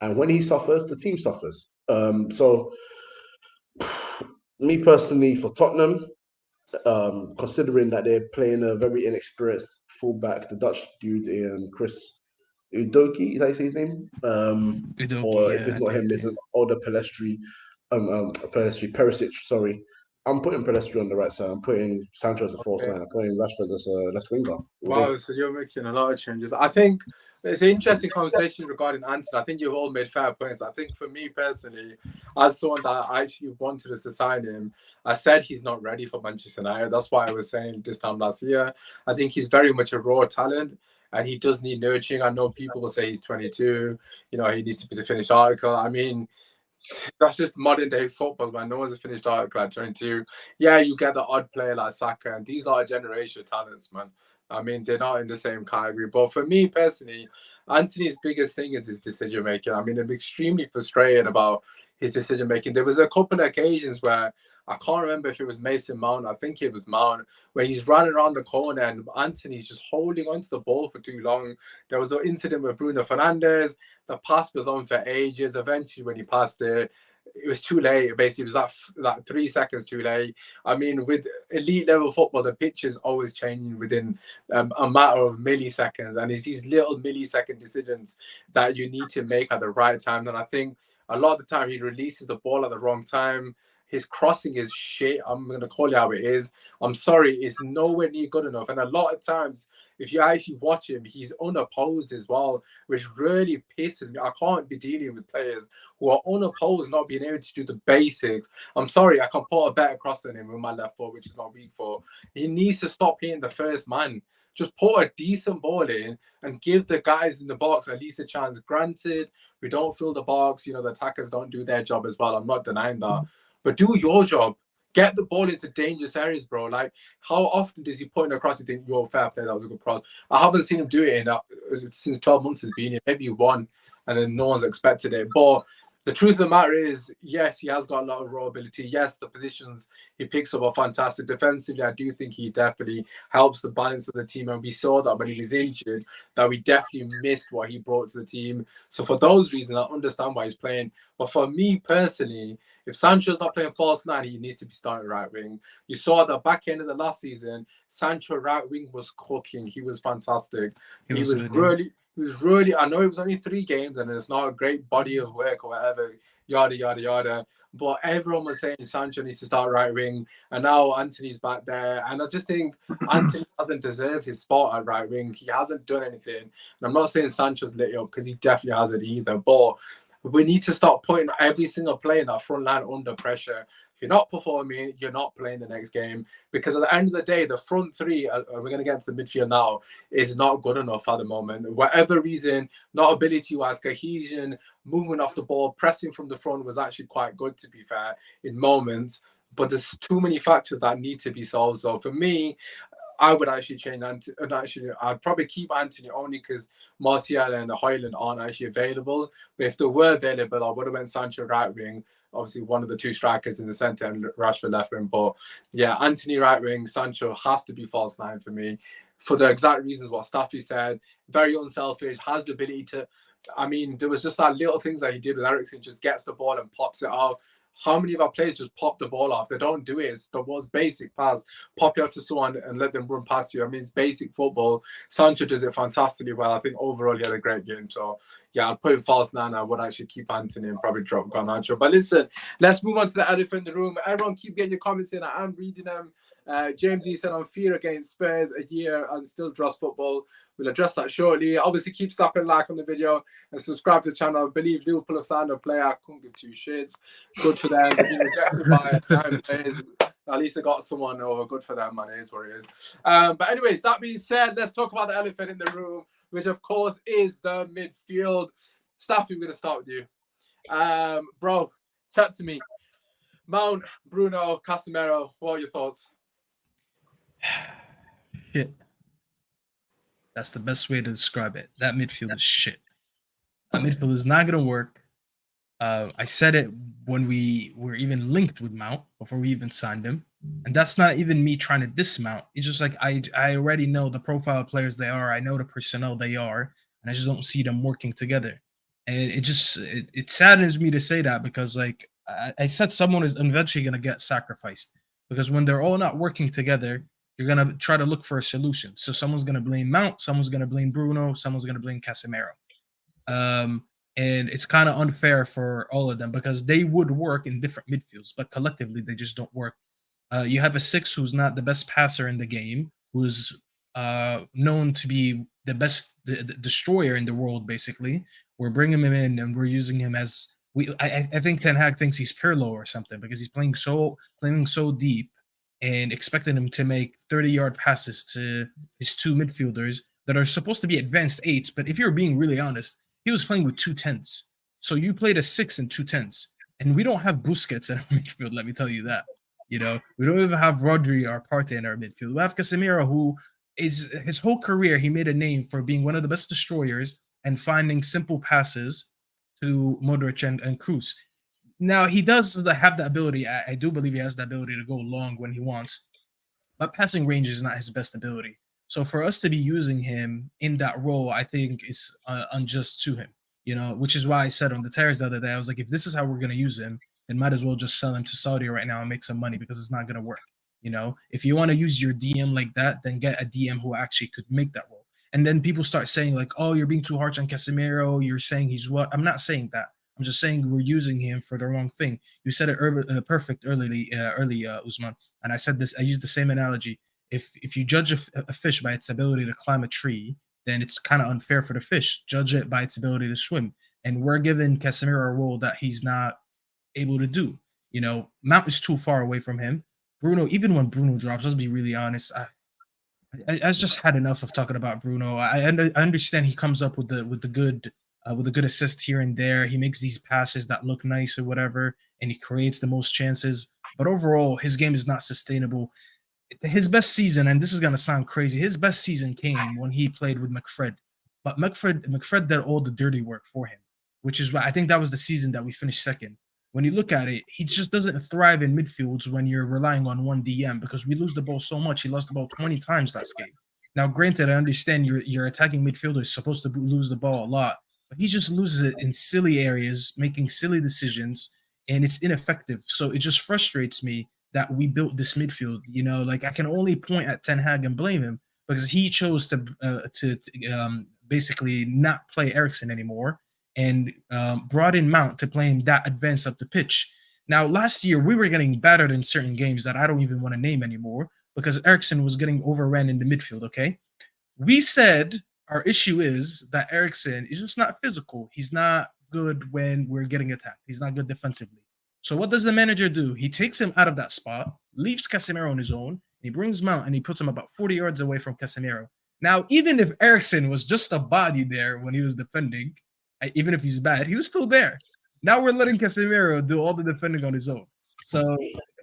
And when he suffers, the team suffers. So, me personally, for Tottenham, considering that they're playing a very inexperienced fullback, the Dutch dude, Chris Udoki, is that his name? Udoki, Or yeah, if it's I not him, think, there's an older Perisic, sorry. I'm putting Pelestri on the right side. I'm putting Sancho as a false line. I'm putting Rashford as a left winger. Wow, so you're making a lot of changes. I think it's an interesting conversation regarding Anthony. I think you've all made fair points. I think for me personally, as someone that actually wanted us to sign him, I said he's not ready for Manchester United. That's why I was saying this time last year. I think he's very much a raw talent and he does need nurturing. I know people will say he's 22. You know, he needs to be the finished article. I mean, that's just modern day football, man. No one's a finished article at 22. Yeah, you get the odd player like Saka, and these are generation talents, man. I mean, they're not in the same category. But for me personally, Anthony's biggest thing is his decision making. I mean, I'm extremely frustrated about his decision making. There was a couple of occasions where I can't remember if it was Mason Mount. I think it was Mount, where he's running around the corner and Anthony's just holding onto the ball for too long. There was an incident with Bruno Fernandes. The pass was on for ages. Eventually, when he passed it was too late. Basically, it was like 3 seconds too late. I mean, with elite level football, the pitch is always changing within a matter of milliseconds, and it's these little millisecond decisions that you need to make at the right time. And I think a lot of the time he releases the ball at the wrong time. His crossing is shit. I'm going to call it how it is. I'm sorry, it's nowhere near good enough. And a lot of times, if you actually watch him, he's unopposed as well, which really pisses me. I can't be dealing with players who are unopposed, not being able to do the basics. I'm sorry, I can put a better cross on him with my left foot, which is my weak foot. He needs to stop being the first man. Just put a decent ball in and give the guys in the box at least a chance. Granted, we don't fill the box. You know, the attackers don't do their job as well. I'm not denying that. But do your job. Get the ball into dangerous areas, bro. Like, how often does he put in a cross and think, "Yo, fair play, that was a good cross"? I haven't seen him do it since 12 months has been here. Maybe one, and then no one's expected it. But the truth of the matter is, yes, he has got a lot of raw ability. Yes, the positions he picks up are fantastic. Defensively, I do think he definitely helps the balance of the team. And we saw that when he was injured, that we definitely missed what he brought to the team. So for those reasons, I understand why he's playing. But for me personally, if Sancho's not playing false nine, he needs to be starting right wing. You saw at the back end of the last season, Sancho right wing was cooking. He was fantastic. He was really, I know it was only 3 games and it's not a great body of work or whatever, yada, yada, yada. But everyone was saying Sancho needs to start right wing. And now Anthony's back there. And I just think Anthony hasn't deserved his spot at right wing. He hasn't done anything. And I'm not saying Sancho's lit it up because he definitely hasn't either. But we need to start putting every single player in that front line under pressure. If you're not performing, you're not playing the next game. Because at the end of the day, the front three, we're going to get into the midfield now, is not good enough at the moment. Whatever reason, not ability-wise, cohesion, movement off the ball, pressing from the front was actually quite good, to be fair, in moments. But there's too many factors that need to be solved. So for me, I would actually change I'd probably keep Anthony only because Martial and Højlund aren't actually available. But if they were available, I would have went Sancho right wing. Obviously, one of the two strikers in the centre and Rashford left wing. But yeah, Anthony right wing, Sancho has to be false nine for me. For the exact reasons what Staffy said, very unselfish, has the ability to. I mean, there was just that little things that he did with Eriksen, just gets the ball and pops it off. How many of our players just pop the ball off? They don't do it. It's the most basic pass. Pop it up to someone and let them run past you. I mean, it's basic football. Sancho does it fantastically well. I think overall he had a great game. So, yeah, I'd put him false nine. I would actually keep Anthony and probably drop Garnacho. But listen, let's move on to the elephant in the room. Everyone keep getting your comments in. I am reading them. James E said, I'm fear against Spurs a year and still dross football. We'll address that shortly. Obviously, keep slapping like on the video and subscribe to the channel. I believe Liverpool have signed a player. I couldn't give two shits. Good for them. They've been rejected by 9 players. At least they got someone over. Good for them, man. It is what it is. But anyways, that being said, let's talk about the elephant in the room, which of course is the midfield. Staffy, we're going to start with you. Bro, chat to me. Mount, Bruno, Casemiro, what are your thoughts? Shit. That's the best way to describe it. That midfield is shit. That midfield is not going to work. I said it when we were even linked with Mount before we even signed him. And that's not even me trying to dismount. It's just like I already know the profile of players they are. I know the personnel they are. And I just don't see them working together. And it saddens me to say that because like I said someone is eventually going to get sacrificed. Because when they're all not working together, you're going to try to look for a solution. So someone's going to blame Mount, someone's going to blame Bruno, someone's going to blame Casemiro. And it's kind of unfair for all of them because they would work in different midfields, but collectively they just don't work. You have a 6 who's not the best passer in the game, who's known to be the best destroyer in the world, basically. We're bringing him in and we're using him as I think Ten Hag thinks he's Pirlo or something because he's playing so deep and expecting him to make 30-yard passes to his 2 midfielders that are supposed to be advanced 8s. But if you're being really honest, he was playing with 2 10s. So you played a 6 and 2 10s. And we don't have Busquets in our midfield, let me tell you that. You know, we don't even have Rodri or Partey in our midfield. We have Casemiro, who is his whole career, he made a name for being one of the best destroyers and finding simple passes to Modric and Kroos. Now, he does have the ability. I do believe he has the ability to go long when he wants. But passing range is not his best ability. So for us to be using him in that role, I think is unjust to him, you know, which is why I said on the terrace the other day, I was like, if this is how we're going to use him, then might as well just sell him to Saudi right now and make some money because it's not going to work. You know, if you want to use your DM like that, then get a DM who actually could make that role. And then people start saying like, oh, you're being too harsh on Casemiro. You're saying he's what? I'm not saying that. I'm just saying we're using him for the wrong thing. You said it perfect early, Usman. And I said this. I used the same analogy. If you judge a fish by its ability to climb a tree, then it's kind of unfair for the fish. Judge it by its ability to swim. And we're giving Casemiro a role that he's not able to do. You know, Mount is too far away from him. Bruno, even when Bruno drops, let's be really honest. I just had enough of talking about Bruno. I understand he comes up with the good assist here and there. He makes these passes that look nice or whatever, and he creates the most chances. But overall, his game is not sustainable. His best season, and this is gonna sound crazy, his best season came when he played with McFred. But McFred did all the dirty work for him, which is why I think that was the season that we finished second. When you look at it, he just doesn't thrive in midfields when you're relying on one DM because we lose the ball so much. He lost the ball 20 times last game. Now, granted, I understand your attacking midfielder is supposed to lose the ball a lot, but he just loses it in silly areas, making silly decisions, and it's ineffective. So it just frustrates me that we built this midfield. You know, like I can only point at Ten Hag and blame him because he chose to basically not play Eriksen anymore and brought in Mount to play him that advanced up the pitch. Now, last year, we were getting battered in certain games that I don't even want to name anymore because Eriksen was getting overrun in the midfield, okay? We said our issue is that Eriksen is just not physical. He's not good when we're getting attacked. He's not good defensively. So what does the manager do? He takes him out of that spot, leaves Casemiro on his own, he brings Mount and he puts him about 40 yards away from Casemiro. Now, even if Ericsson was just a body there when he was defending, even if he's bad, he was still there. Now we're letting Casemiro do all the defending on his own. So,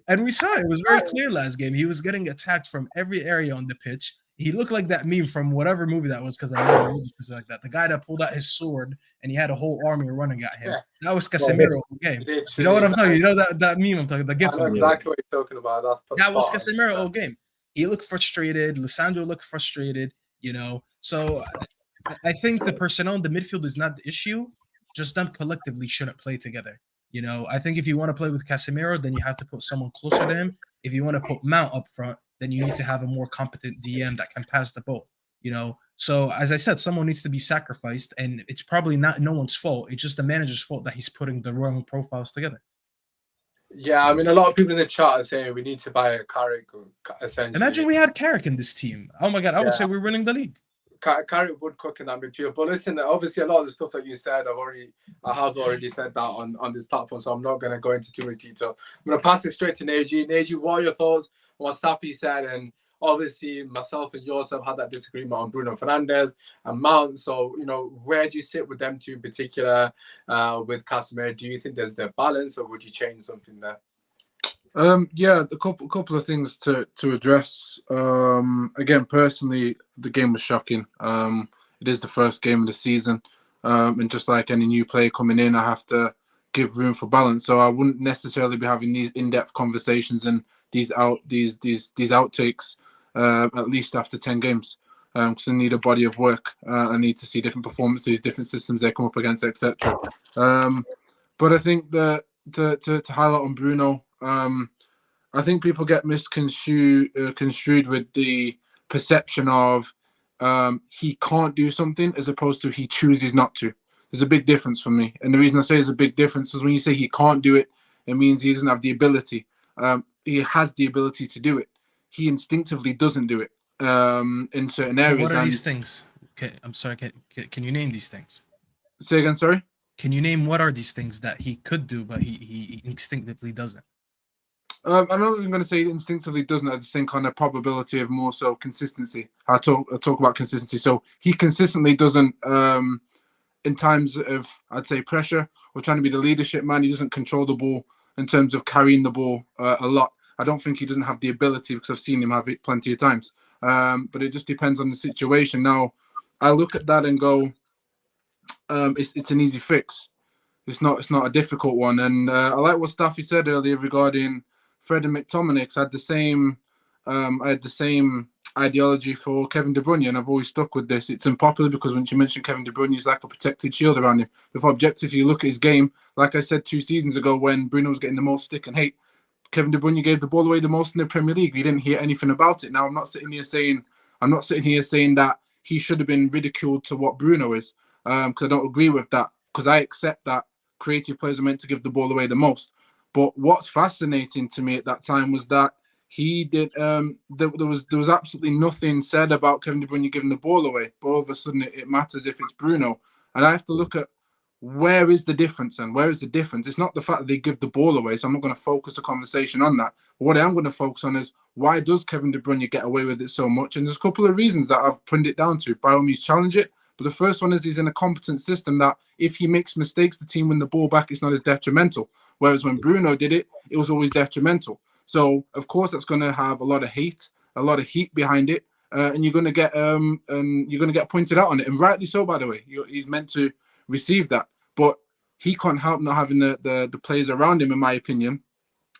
and we saw it was very clear last game. He was getting attacked from every area on the pitch. He looked like that meme from whatever movie that was, because I love movies like that. The guy that pulled out his sword and he had a whole army running at him. That was Casemiro all game. You know what I'm talking? You know that meme I'm talking? The GIF. I know exactly what you're talking about. That was Casemiro all game. He looked frustrated. Lissandro looked frustrated. You know, so I think the personnel in the midfield is not the issue. Just them collectively shouldn't play together. You know, I think if you want to play with Casemiro, then you have to put someone closer to him. If you want to put Mount up front, then you need to have a more competent DM that can pass the ball. You know, so as I said, someone needs to be sacrificed, and it's probably not no one's fault. It's just the manager's fault that he's putting the wrong profiles together. Yeah, I mean, a lot of people in the chat are saying we need to buy a Carrick, essentially. Imagine we had Carrick in this team. Oh my God, I would say we're winning the league. Carrick would cook in that midfield. But listen, obviously a lot of the stuff that you said, I have already said that on this platform, so I'm not going to go into too much detail. I'm going to pass it straight to Neji. Neji, what are your thoughts on what Staffy said? And obviously myself and yours have had that disagreement on Bruno Fernandes and Mount. So, you know, where do you sit with them two in particular, with Casemiro? Do you think there's their balance, or would you change something there? Yeah, a couple of things to address. Again, personally, the game was shocking. It is the first game of the season, and just like any new player coming in, I have to give room for balance. So I wouldn't necessarily be having these in-depth conversations and these outtakes at least after 10 games, because I need a body of work. I need to see different performances, different systems they come up against, etc. But I think that to highlight on Bruno. I think people get misconstrued with the perception of he can't do something as opposed to he chooses not to. There's a big difference for me. And the reason I say there's a big difference is when you say he can't do it, it means he doesn't have the ability. He has the ability to do it. He instinctively doesn't do it in certain areas. What are these things? Okay, I'm sorry. Can you name these things? Say again, sorry? Can you name what are these things that he could do, but he instinctively doesn't? I'm not even going to say instinctively doesn't have the same kind of probability of more so consistency. I'll talk about consistency. So he consistently doesn't, in times of, I'd say, pressure or trying to be the leadership man, he doesn't control the ball in terms of carrying the ball a lot. I don't think he doesn't have the ability, because I've seen him have it plenty of times. But it just depends on the situation. Now, I look at that and go, it's an easy fix. It's not a difficult one. And I like what Staffy said earlier regarding Fred and McTominay. I had the same ideology for Kevin De Bruyne, and I've always stuck with this. It's unpopular because once you mention Kevin De Bruyne, he's like a protected shield around him. If objectively you look at his game, like I said 2 seasons ago when Bruno was getting the most stick and hate, Kevin De Bruyne gave the ball away the most in the Premier League. We didn't hear anything about it. Now I'm not sitting here saying that he should have been ridiculed to what Bruno is, because I don't agree with that, because I accept that creative players are meant to give the ball away the most. But what's fascinating to me at that time was that he did. There was absolutely nothing said about Kevin De Bruyne giving the ball away, but all of a sudden it matters if it's Bruno. And I have to look at where is the difference, and where is the difference? It's not the fact that they give the ball away, so I'm not going to focus the conversation on that. But what I am going to focus on is why does Kevin De Bruyne get away with it so much? And there's a couple of reasons that I've pinned it down to. By all means, challenge it. But the first one is he's in a competent system that if he makes mistakes, the team win the ball back, it's not as detrimental. Whereas when Bruno did it, it was always detrimental. So, of course, that's going to have a lot of hate, a lot of heat behind it. And you're going to get pointed out on it. And rightly so, by the way. He's meant to receive that. But he can't help not having the players around him, in my opinion,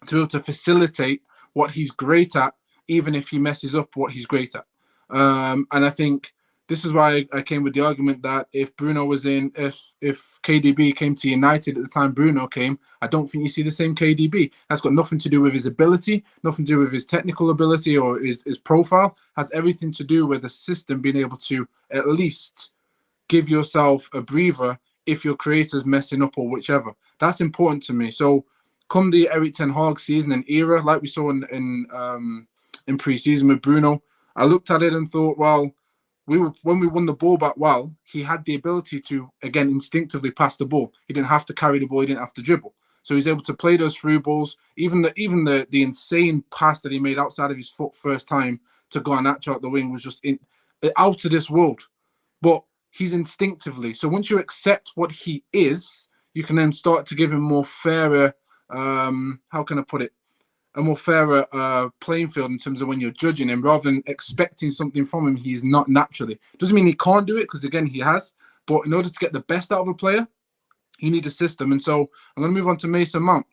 to be able to facilitate what he's great at, even if he messes up what he's great at. And I think this is why I came with the argument that if KDB came to United at the time Bruno came, I don't think you see the same KDB. That's got nothing to do with his ability, nothing to do with his technical ability or his profile. It has everything to do with the system being able to at least give yourself a breather if your creator's messing up or whichever. That's important to me. So come the Eric Ten Hag season and era, like we saw in pre-season with Bruno, I looked at it and thought, well, when we won the ball back he had the ability to, again, instinctively pass the ball. He didn't have to carry the ball. He didn't have to dribble. So he's able to play those through balls. Even the insane pass that he made outside of his foot first time to Garnacho out the wing was just out of this world. But he's instinctively. So once you accept what he is, you can then start to give him more fairer, how can I put it? A more fairer playing field in terms of when you're judging him, rather than expecting something from him he's not naturally. Doesn't mean he can't do it, because again, he has. But in order to get the best out of a player, you need a system. And so I'm going to move on to Mason Mount.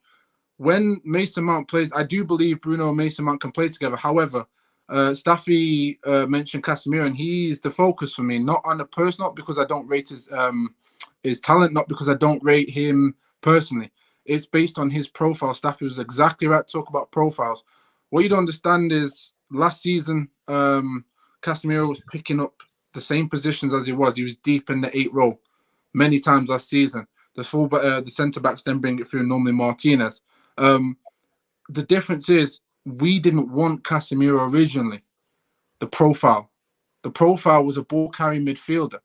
When Mason Mount plays, I do believe Bruno and Mason Mount can play together. However, Staffy mentioned Casemiro, and he's the focus for me, not on the person, not because I don't rate his talent, not because I don't rate him personally. It's based on his profile. Staffy was exactly right to talk about profiles. What you don't understand is last season, Casemiro was picking up the same positions as he was. He was deep in the 8 role many times last season. The centre-backs then bring it through, normally Martinez. The difference is we didn't want Casemiro originally. The profile was a ball-carrying midfielder.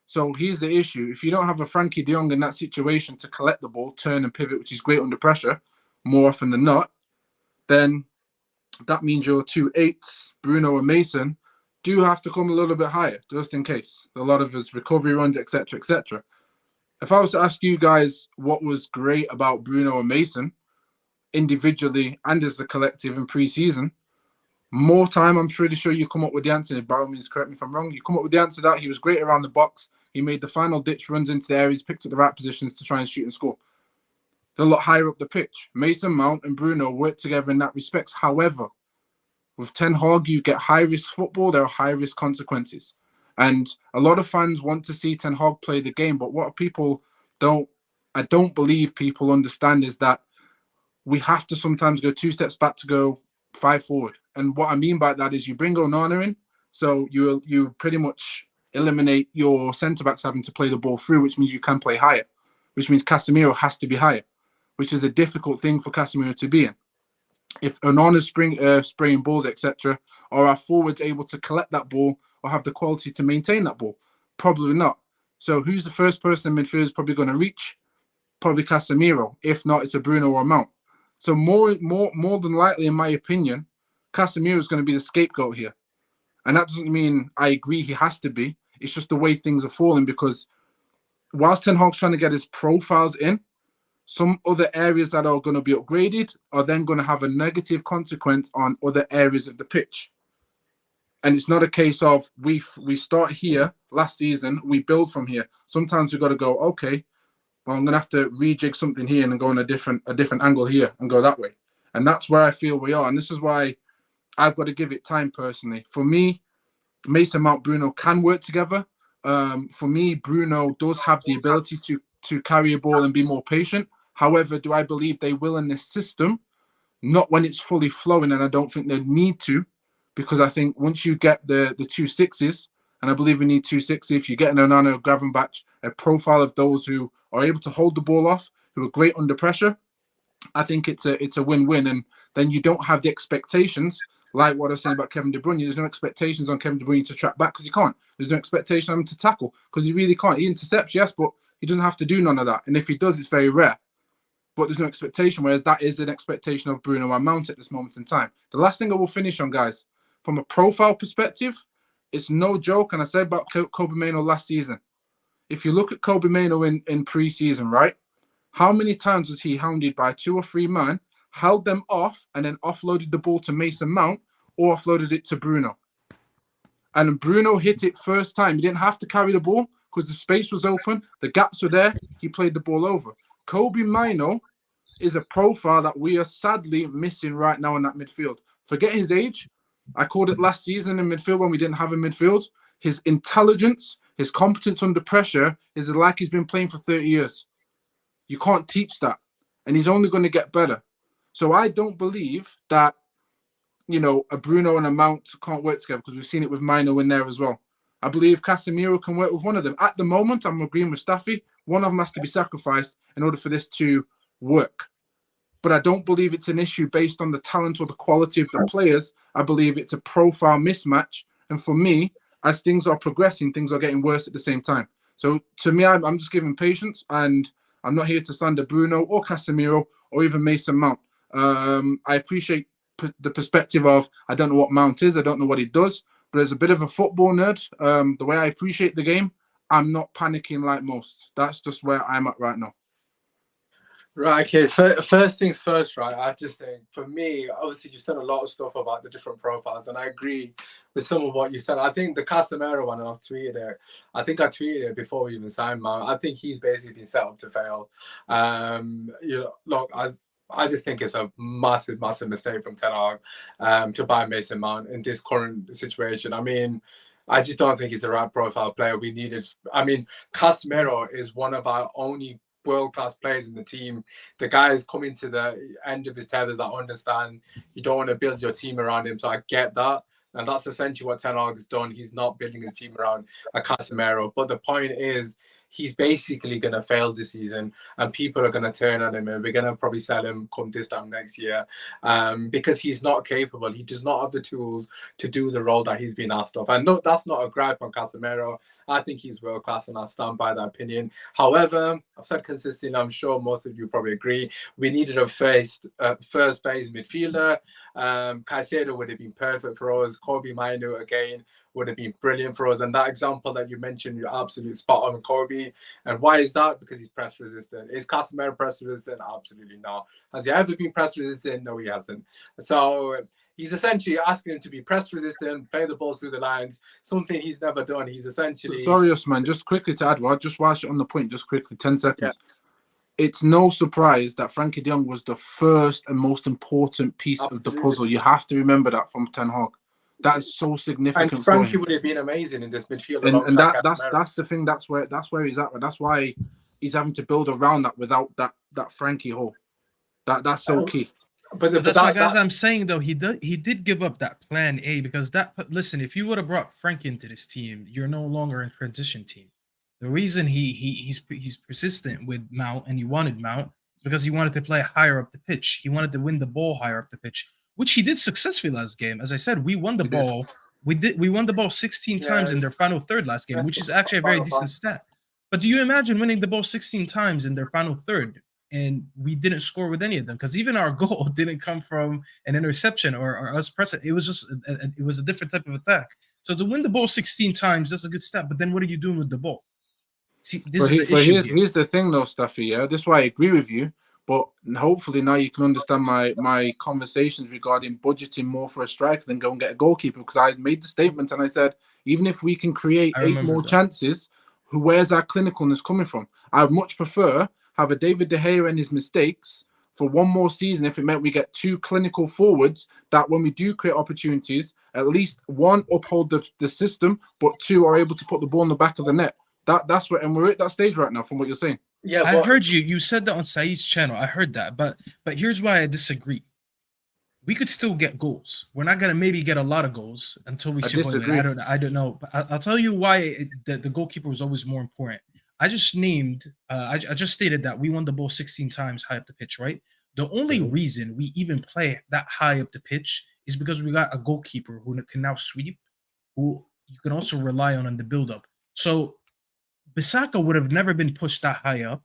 So here's the issue. If you don't have a Frankie de Jong in that situation to collect the ball, turn and pivot, which is great under pressure, more often than not, then that means your 2 8s, Bruno and Mason, do have to come a little bit higher, just in case. A lot of his recovery runs, etc., etc. If I was to ask you guys what was great about Bruno and Mason, individually and as a collective in pre-season, more time, I'm pretty sure you come up with the answer. By all means, correct me if I'm wrong. You come up with the answer that he was great around the box. He made the final ditch runs into the areas, picked up the right positions to try and shoot and score. They're a lot higher up the pitch. Mason Mount and Bruno work together in that respect. However, with Ten Hag, you get high-risk football. There are high-risk consequences. And a lot of fans want to see Ten Hag play the game. But what I don't believe people understand is that we have to sometimes go 2 steps back to go 5 forward. And what I mean by that is you bring Onana in, so you pretty much eliminate your centre-backs having to play the ball through, which means you can play higher, which means Casemiro has to be higher, which is a difficult thing for Casemiro to be in. If Onana's spraying balls, etc., are our forwards able to collect that ball or have the quality to maintain that ball? Probably not. So who's the first person in midfield is probably going to reach? Probably Casemiro. If not, it's a Bruno or a Mount. So more than likely, in my opinion, Casemiro is going to be the scapegoat here. And that doesn't mean I agree he has to be. It's just the way things are falling, because whilst Ten Hag's trying to get his profiles in, some other areas that are going to be upgraded are then going to have a negative consequence on other areas of the pitch. And it's not a case of we start here last season, we build from here. Sometimes we've got to go, okay, well, I'm going to have to rejig something here and go on a different angle here and go that way. And that's where I feel we are. And this is why I've got to give it time personally. For me, Mason Mount, Bruno can work together. For me, Bruno does have the ability to carry a ball and be more patient. However, do I believe they will in this system? Not when it's fully flowing, and I don't think they need to, because I think once you get the 2 6s, and I believe we need 2 6s, if you get an Onana, Gravenberch, a profile of those who are able to hold the ball off, who are great under pressure, I think it's a win-win. And then you don't have the expectations, like what I was saying about Kevin De Bruyne. There's no expectations on Kevin De Bruyne to track back because he can't. There's no expectation on him to tackle because he really can't. He intercepts, yes, but he doesn't have to do none of that. And if he does, it's very rare. But there's no expectation, whereas that is an expectation of Bruno and Mount at this moment in time. The last thing I will finish on, guys, from a profile perspective, it's no joke, and I said about Kobe Mainoo last season. If you look at Kobe Mainoo in pre-season, right, how many times was he hounded by 2 or 3 men, held them off, and then offloaded the ball to Mason Mount or offloaded it to Bruno? And Bruno hit it first time. He didn't have to carry the ball because the space was open, the gaps were there, he played the ball over. Kobe Mainoo is a profile that we are sadly missing right now in that midfield. Forget his age. I called it last season in midfield when we didn't have a midfield. His intelligence, his competence under pressure is like he's been playing for 30 years. You can't teach that. And he's only going to get better. So I don't believe that, a Bruno and a Mount can't work together, because we've seen it with Mainoo in there as well. I believe Casemiro can work with one of them. At the moment, I'm agreeing with Staffy. One of them has to be sacrificed in order for this to work. But I don't believe it's an issue based on the talent or the quality of the players. I believe it's a profile mismatch. And for me, as things are progressing, things are getting worse at the same time. So to me, I'm just giving patience, and I'm not here to slander Bruno or Casemiro or even Mason Mount. I appreciate the perspective of, I don't know what Mount is, I don't know what he does, but as a bit of a football nerd, the way I appreciate the game, I'm not panicking like most. That's just where I'm at right now. Right, okay. First things first, right? I just think, for me, obviously, you said a lot of stuff about the different profiles, and I agree with some of what you said. I think the Casemiro one, and I've tweeted it. I think I tweeted it before we even signed Mount. I think he's basically been set up to fail. Look, I just think it's a massive, massive mistake from Ten Hag to buy Mason Mount in this current situation. I mean, I just don't think he's the right profile player we needed. I mean, Casemiro is one of our only world-class players in the team. The guy is coming to the end of his tether. That understand you don't want to build your team around him, so I get that. And that's essentially what Ten Hag has done. He's not building his team around a Casemiro. But the point is, he's basically going to fail this season, and people are going to turn on him, and we're going to probably sell him come this time next year because he's not capable. He does not have the tools to do the role that he's been asked of. And no, that's not a gripe on Casemiro. I think he's world class, and I stand by that opinion. However, I've said consistently, I'm sure most of you probably agree, we needed a first phase midfielder. Caicedo would have been perfect for us. Kobe Mainu again would have been brilliant for us. And that example that you mentioned, you're absolutely spot on, Kobe. And why is that? Because he's press resistant. Is Casemiro press resistant? Absolutely not. Has he ever been press resistant? No, he hasn't. So he's essentially asking him to be press resistant, play the ball through the lines, something he's never done. He's essentially... Sorry, Usman, just quickly to add, well, just whilst you're on the point, just quickly, 10 seconds. Yeah. It's no surprise that Frankie de Jong was the first and most important piece of the puzzle. You have to remember that from Ten Hag. That is so significant. And Frankie would have been amazing in this midfield. And that's the thing. That's where he's at. That's why he's having to build around that without that Frankie hole. That's so key. But that's why, guys, I'm saying though, he did give up that plan A, because listen, if you would have brought Frankie into this team, you're no longer in transition team. The reason he's persistent with Mount, and he wanted Mount, is because he wanted to play higher up the pitch. He wanted to win the ball higher up the pitch, which he did successfully last game. As I said, we won the ball. We won the ball 16 times in their final third last game, which is actually a very decent stat. But do you imagine winning the ball 16 times in their final third, and we didn't score with any of them? Because even our goal didn't come from an interception or us pressing. It was just it was a different type of attack. So to win the ball 16 times, that's a good stat. But then what are you doing with the ball? See, here's the thing, though, Staffy. Yeah, this is why I agree with you. But hopefully now you can understand my conversations regarding budgeting more for a striker than go and get a goalkeeper. Because I made the statement and I said, even if we can create 8 more chances, where's our clinicalness coming from? I would much prefer have a David De Gea and his mistakes for one more season if it meant we get 2 clinical forwards that when we do create opportunities, at least 1 uphold the system, but 2 are able to put the ball in the back of the net. That's where, and we're at that stage right now from what you're saying. Yeah, I heard you. You said that on Saeed's channel. I heard that, but here's why I disagree. We could still get goals. We're not gonna maybe get a lot of goals until we see. I don't know. But I'll tell you why the goalkeeper was always more important. I just named. I just stated that we won the ball 16 times high up the pitch. Right. The only reason we even play that high up the pitch is because we got a goalkeeper who can now sweep, who you can also rely on the build-up. So Bissaka would have never been pushed that high up.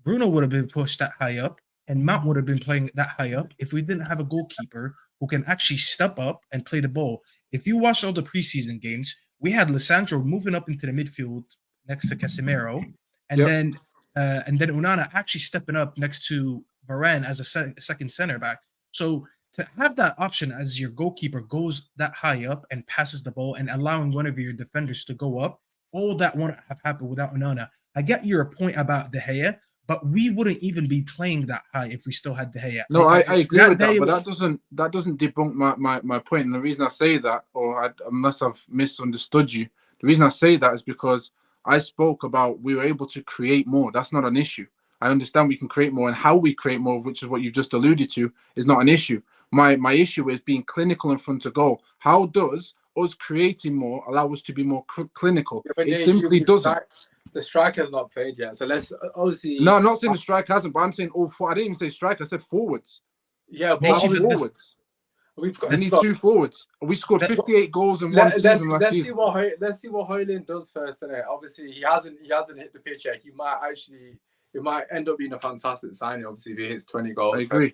Bruno would have been pushed that high up, and Mount would have been playing that high up if we didn't have a goalkeeper who can actually step up and play the ball. If you watch all the preseason games, we had Lissandro moving up into the midfield next to Casemiro, and then Onana actually stepping up next to Varane as a second center back. So to have that option as your goalkeeper goes that high up and passes the ball and allowing one of your defenders to go up, all that wouldn't have happened without Onana. I get your point about De Gea, but we wouldn't even be playing that high if we still had De Gea. No, I agree with that, but that doesn't debunk my point. And the reason I say that, unless I've misunderstood you, the reason I say that is because I spoke about we were able to create more. That's not an issue. I understand we can create more, and how we create more, which is what you've just alluded to, is not an issue. My issue is being clinical in front of goal. How does us creating more allow us to be more clinical? It simply doesn't. The striker has not played yet, so let's obviously. No, I'm not saying the striker hasn't, but I'm saying all 4. I didn't even say striker. I said forwards. Yeah, but forwards. We need 2 forwards. We scored 58 goals in one season last season. Let's see what Højlund does first. Innit? Obviously, he hasn't hit the pitch yet. He might actually, it might end up being a fantastic signing, obviously, if he hits 20 goals. I agree.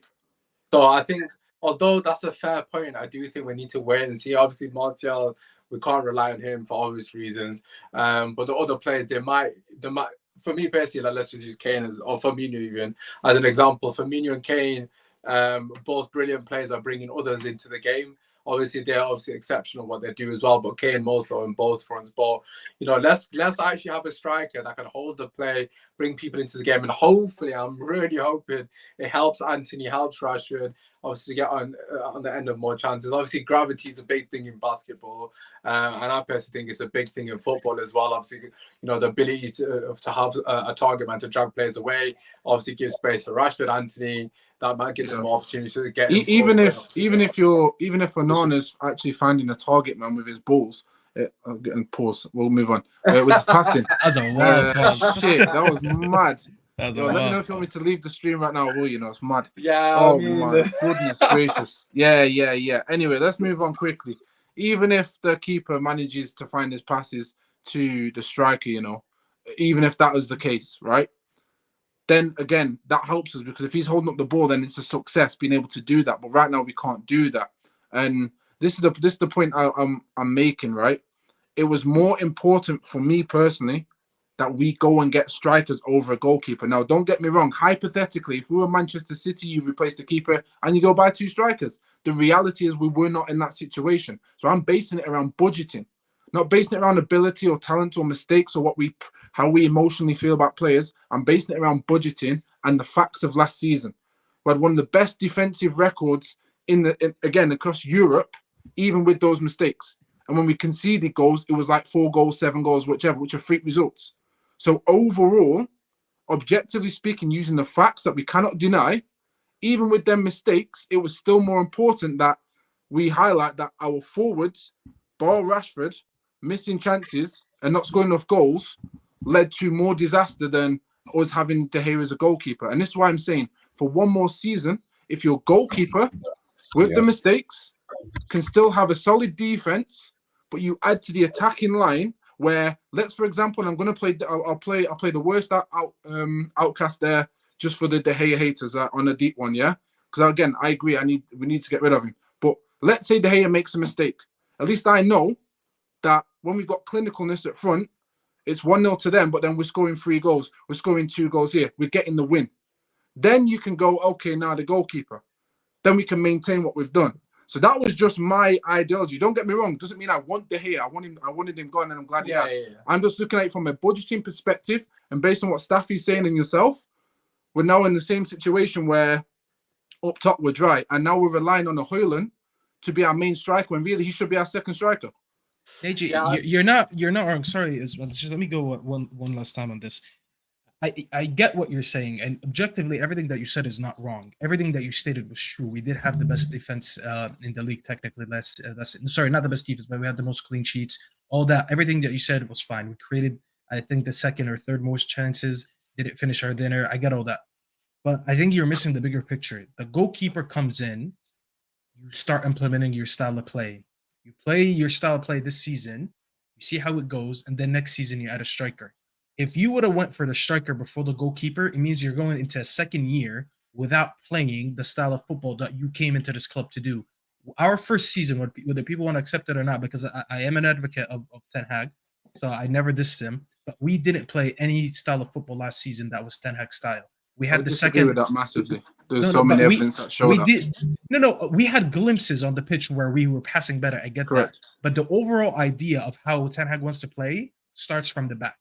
So I think, although that's a fair point, I do think we need to wait and see. Obviously, Martial, we can't rely on him for obvious reasons. But the other players, they might. For me personally, like, let's just use Kane or Firmino even as an example. Firmino and Kane, both brilliant players, are bringing others into the game. Obviously, they're obviously exceptional what they do as well, but Kane more so in both fronts. But let's actually have a striker that can hold the play, bring people into the game, and hopefully, I'm really hoping it helps Anthony, helps Rashford, obviously to get on the end of more chances. Obviously, gravity is a big thing in basketball, and I personally think it's a big thing in football as well. Obviously, the ability to have a target man to drag players away, obviously gives space for Rashford, Anthony. That might give them more opportunity to get. Even if Onana's actually finding a target man with his balls, and pause. We'll move on with his passing. That's a wild pause. Shit, that was mad. Let me know if you want me to leave the stream right now. Well, it's mad. Yeah. Oh my goodness gracious. Yeah. Anyway, let's move on quickly. Even if the keeper manages to find his passes to the striker, even if that was the case, right? Then again, that helps us, because if he's holding up the ball, then it's a success being able to do that. But right now we can't do that, and this is the point I'm making. Right, it was more important for me personally that we go and get strikers over a goalkeeper. Now, don't get me wrong. Hypothetically, if we were Manchester City, you replace the keeper and you go buy 2 strikers. The reality is we were not in that situation. So I'm basing it around budgeting, not basing it around ability or talent or mistakes or how we emotionally feel about players. I'm basing it around budgeting and the facts of last season. We had one of the best defensive records again across Europe, even with those mistakes. And when we conceded goals, it was like 4 goals, 7 goals, whichever, which are freak results. So overall, objectively speaking, using the facts that we cannot deny, even with them mistakes, it was still more important that we highlight that our forwards, bar Rashford, missing chances and not scoring enough goals, led to more disaster than us having De Gea as a goalkeeper. And this is why I'm saying, for one more season, if your goalkeeper, with the mistakes, can still have a solid defense, but you add to the attacking line, where, for example, I'm going to play. I'll play the worst outcast there, just for the De Gea haters on a deep one, yeah. Because again, I agree. We need to get rid of him. But let's say De Gea makes a mistake. At least I know that when we've got clinicalness at front, it's 1-0 to them. But then we're scoring 3 goals. We're scoring 2 goals here. We're getting the win. Then you can go, okay, now the goalkeeper. Then we can maintain what we've done. So that was just my ideology. Don't get me wrong. Doesn't mean I want De Gea. I wanted him gone, and I'm glad he has. Yeah. I'm just looking at it from a budgeting perspective, and based on what Staffy's saying and yourself, we're now in the same situation where up top we're dry, and now we're relying on Højlund to be our main striker when really he should be our second striker. AJ, yeah. you're not wrong. Sorry, just let me go one last time on this. I get what you're saying, and objectively, everything that you said is not wrong. Everything that you stated was true. We did have the best defense in the league, technically. Sorry, not the best defense, but we had the most clean sheets. All that, everything that you said was fine. We created, I think, the second or third most chances. Didn't finish our dinner. I get all that, but I think you're missing the bigger picture. The goalkeeper comes in, you start implementing your style of play. You play your style of play this season. You see how it goes, and then next season you add a striker. If you would have went for the striker before the goalkeeper, it means you're going into a second year without playing the style of football that you came into this club to do. Our first season, whether people want to accept it or not, because I am an advocate of Ten Hag, so I never dissed him, but we didn't play any style of football last season that was Ten Hag style. We had the second. With that massively. There's many evidence that showed us. We had glimpses on the pitch where we were passing better. I get that. But the overall idea of how Ten Hag wants to play starts from the back.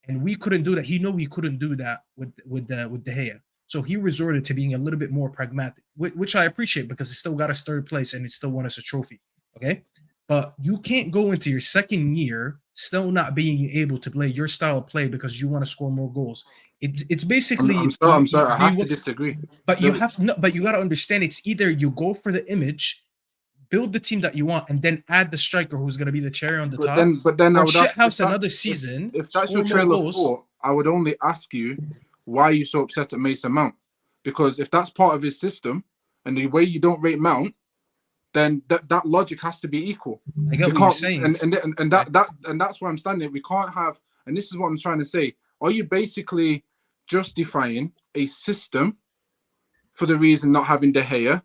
And we couldn't do that. He knew he couldn't do that with De Gea. So he resorted to being a little bit more pragmatic, which I appreciate, because he still got us 3rd place and he still won us a trophy. Okay? But you can't go into your second year still not being able to play your style of play because you want to score more goals. It's basically. I'm sorry. I have to disagree. But you have but you got to understand, it's either you go for the image, build the team that you want, and then add the striker who's going to be the cherry on the top. But then I would shithouse another season. If that's your trail of thought, I would only ask you, why are you so upset at Mason Mount? Because if that's part of his system and the way you don't rate Mount, then that logic has to be equal. I get what you're saying, and that's where I'm standing. We can't have, and this is what I'm trying to say. Are you basically justifying a system for the reason not having De Gea.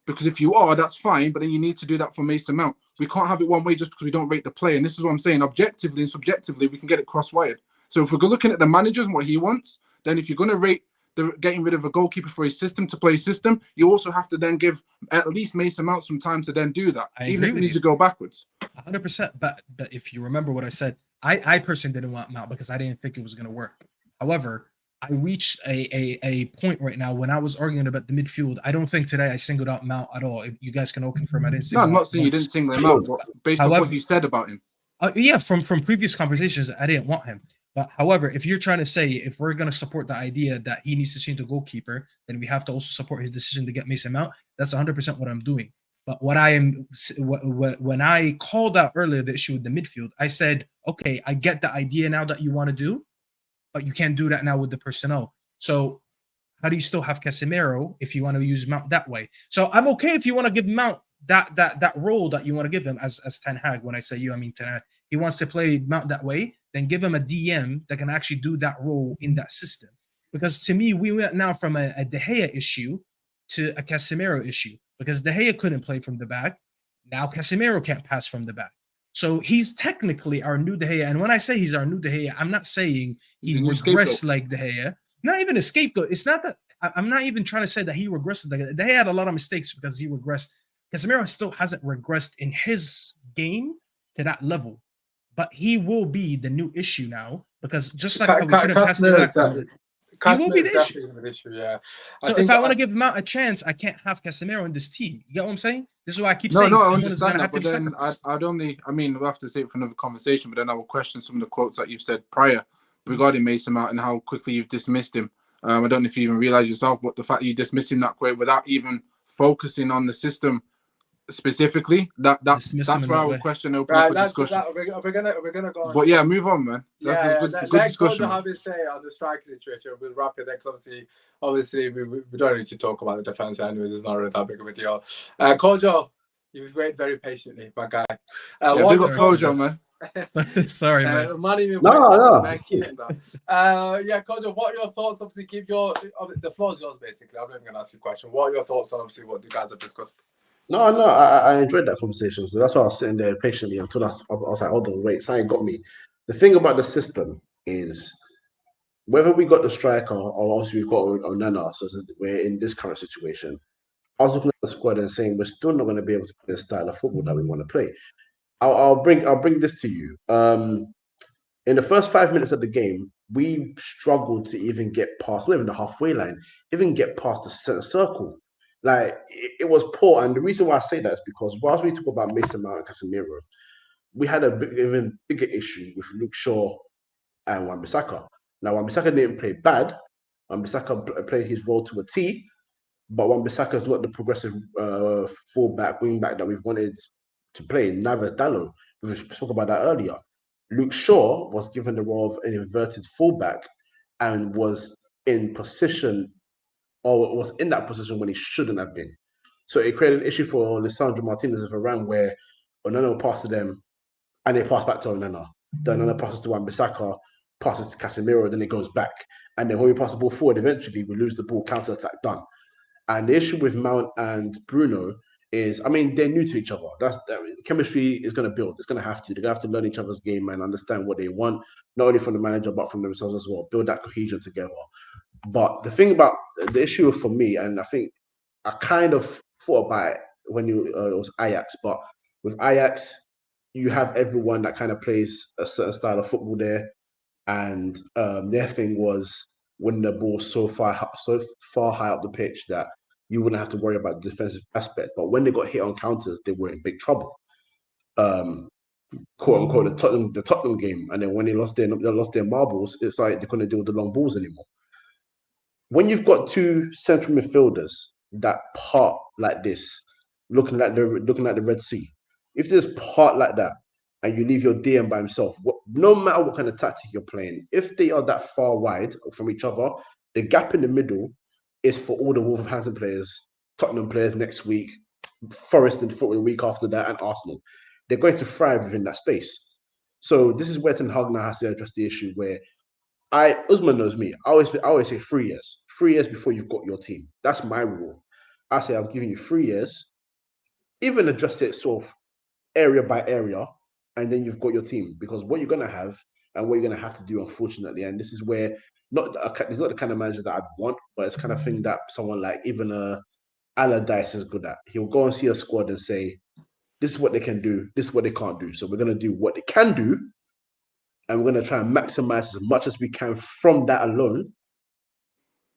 Because if you are, that's fine, but then you need to do that for Mason Mount. We can't have it one way just because we don't rate the play. And this is what I'm saying. Objectively and subjectively, we can get it cross-wired. So if we're looking at the managers and what he wants, then if you're going to rate the getting rid of a goalkeeper for a system to play system, you also have to then give at least Mason Mount some time to then do that, even if we need to go backwards. 100%. But if you remember what I said, I personally didn't want Mount because I didn't think it was going to work. However, I reached a point right now when I was arguing about the midfield. I don't think today I singled out Mount at all. You guys can all confirm I didn't single I'm not saying you didn't single him out, but based on what you said about him. Yeah, from previous conversations, I didn't want him. But however, if you're trying to say if we're going to support the idea that he needs to change the goalkeeper, then we have to also support his decision to get Mason Mount. That's 100% what I'm doing. But what I am, when I called out earlier the issue with the midfield, I said, okay, I get the idea now that you want to do, but you can't do that now with the personnel. So how do you still have Casemiro if you want to use Mount that way? So I'm okay if you want to give Mount that role that you want to give him as Ten Hag. When I say you, I mean Ten Hag. He wants to play Mount that way, then give him a DM that can actually do that role in that system. Because to me, we went now from a De Gea issue to a Casemiro issue. Because De Gea couldn't play from the back. Now Casemiro can't pass from the back. So he's technically our new De Gea. And when I say he's our new De Gea, I'm not saying he regressed like De Gea. Not even a scapegoat. It's not that I'm not even trying to say that he regressed. De Gea had a lot of mistakes because he regressed. Casemiro still hasn't regressed in his game to that level. But he will be the new issue now because just like how we couldn't pass the back, he will be the issue. Yeah. So if I want to give Mount a chance, I can't have Casemiro in this team. You get what I'm saying? This is why I keep saying someone is going to have to be sacrificed. I'd only, I mean, we'll have to save it for another conversation, but then I will question some of the quotes that you've said prior regarding Mason Mount and how quickly you've dismissed him. I don't know if you even realize yourself, but the fact that you dismissed him that quick without even focusing on the system specifically, that's where I would question open for discussion. We're gonna go on. But yeah, move on, man. Good discussion. Have his say on the striker situation. We'll wrap it next. Obviously, we don't need to talk about the defense anyway. There's not really that big of a deal. Kojo, you wait very patiently, my guy. Big up Kojo, man. Sorry, man. No. Yeah, Kojo, what are your thoughts? Obviously, the floor is yours, basically. I'm not even going to ask you a question. What are your thoughts on obviously what you guys have discussed? No, I enjoyed that conversation. So that's why I was sitting there patiently until I was like, hold on, wait, something got me. The thing about the system is whether we got the striker or obviously we've got Onana, so we're in this current situation. I was looking at the squad and saying we're still not going to be able to play the style of football that we want to play. I'll bring this to you. In the first 5 minutes of the game, we struggled to even get past, not even the halfway line, even get past the center circle. Like it was poor, and the reason why I say that is because whilst we talk about Mason Mount and Casemiro, we had even bigger issue with Luke Shaw and Wan-Bissaka. Now Wan-Bissaka didn't play bad. Wan-Bissaka played his role to a T, but Wan-Bissaka is not the progressive fullback, wingback that we've wanted to play. Neither is Dalot. We spoke about that earlier. Luke Shaw was given the role of an inverted fullback and was in position, or was in that position when he shouldn't have been. So it created an issue for Lisandro Martinez of Varane where Onana passed to them and they pass back to Onana. Then Onana passes to Wan-Bissaka, passes to Casemiro, then it goes back. And then when we pass the ball forward, eventually we lose the ball, counter-attack, done. And the issue with Mount and Bruno is, I mean, they're new to each other. Chemistry is going to build. It's going to have to. They're going to have to learn each other's game and understand what they want, not only from the manager, but from themselves as well. Build that cohesion together. But the thing about the issue for me, and I think I kind of thought about it when it was Ajax, but with Ajax, you have everyone that kind of plays a certain style of football there. And their thing was winning the ball so far high up the pitch that you wouldn't have to worry about the defensive aspect. But when they got hit on counters, they were in big trouble. Quote unquote, the Tottenham game. And then when they lost their marbles, it's like they couldn't deal with the long balls anymore. When you've got two central midfielders that part like this, looking at the Red Sea, if there's part like that, and you leave your DM by himself, no matter what kind of tactic you're playing, if they are that far wide from each other, the gap in the middle is for all the Wolverhampton players, Tottenham players next week, Forest and Football the week after that, and Arsenal. They're going to thrive within that space. So this is where Ten Hag now has to address the issue where Usman knows me. I always say 3 years. 3 years before you've got your team. That's my rule. I say I'm giving you 3 years. Even address it sort of area by area, and then you've got your team. Because what you're gonna have and what you're gonna have to do, unfortunately, and this is where it's not the kind of manager that I'd want, but it's kind of thing that someone like even Allardyce is good at. He'll go and see a squad and say, "This is what they can do. This is what they can't do. So we're gonna do what they can do, and we're gonna try and maximize as much as we can from that alone.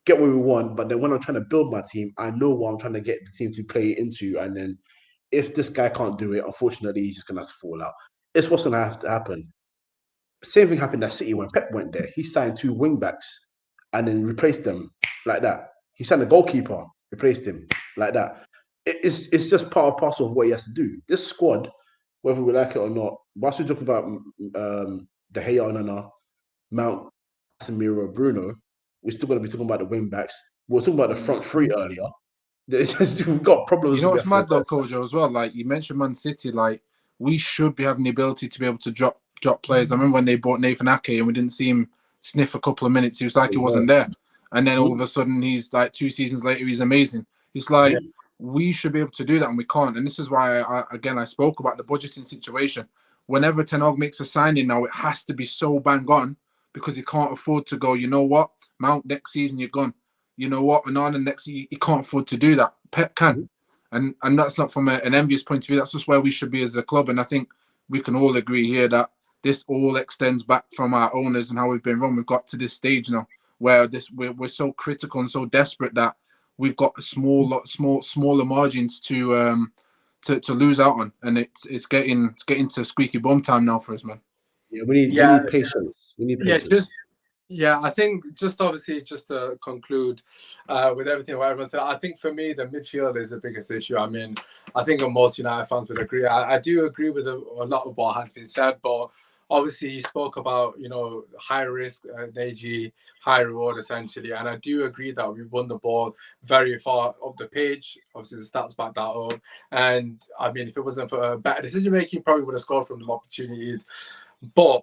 Get what we want, but then when I'm trying to build my team, I know what I'm trying to get the team to play into, and then if this guy can't do it, unfortunately, he's just gonna have to fall out. It's what's gonna have to happen. Same thing happened at City when Pep went there. He signed 2 wing backs and then replaced them like that. He signed a goalkeeper, replaced him like that. It's just part and parcel of what he has to do. This squad, whether we like it or not, whilst we're talking about De Gea, Onana, Mount, Casemiro, Bruno, we're still going to be talking about the wing backs. We were talking about the front 3 earlier. We've got problems. You know what's mad though, Kojo, as well? Like you mentioned Man City, like we should be having the ability to be able to drop players. I remember when they bought Nathan Ake and we didn't see him sniff a couple of minutes. He was like he wasn't there. And then all of a sudden he's like 2 seasons later, he's amazing. It's like we should be able to do that and we can't. And this is why I spoke about the budgeting situation. Whenever Ten Hag makes a signing now, it has to be so bang on because he can't afford to go, you know what, Mount next season you're gone. You know what, and on the next season he can't afford to do that. Pep can. And that's not from an envious point of view. That's just where we should be as a club. And I think we can all agree here that this all extends back from our owners and how we've been run. We've got to this stage now where we're so critical and so desperate that we've got smaller margins to lose out on, and it's getting to squeaky bum time now for us, man. Yeah, we need patience. We need patience. I think just obviously just to conclude with everything what everyone said, I think for me the midfield is the biggest issue. I mean, I think most United fans would agree. I do agree with a lot of what has been said, but obviously you spoke about, high risk, Neji, high reward essentially, and I do agree that we won the ball very far up the pitch. Obviously the stats back that up, and I mean if it wasn't for better decision making, probably would have scored from the opportunities, but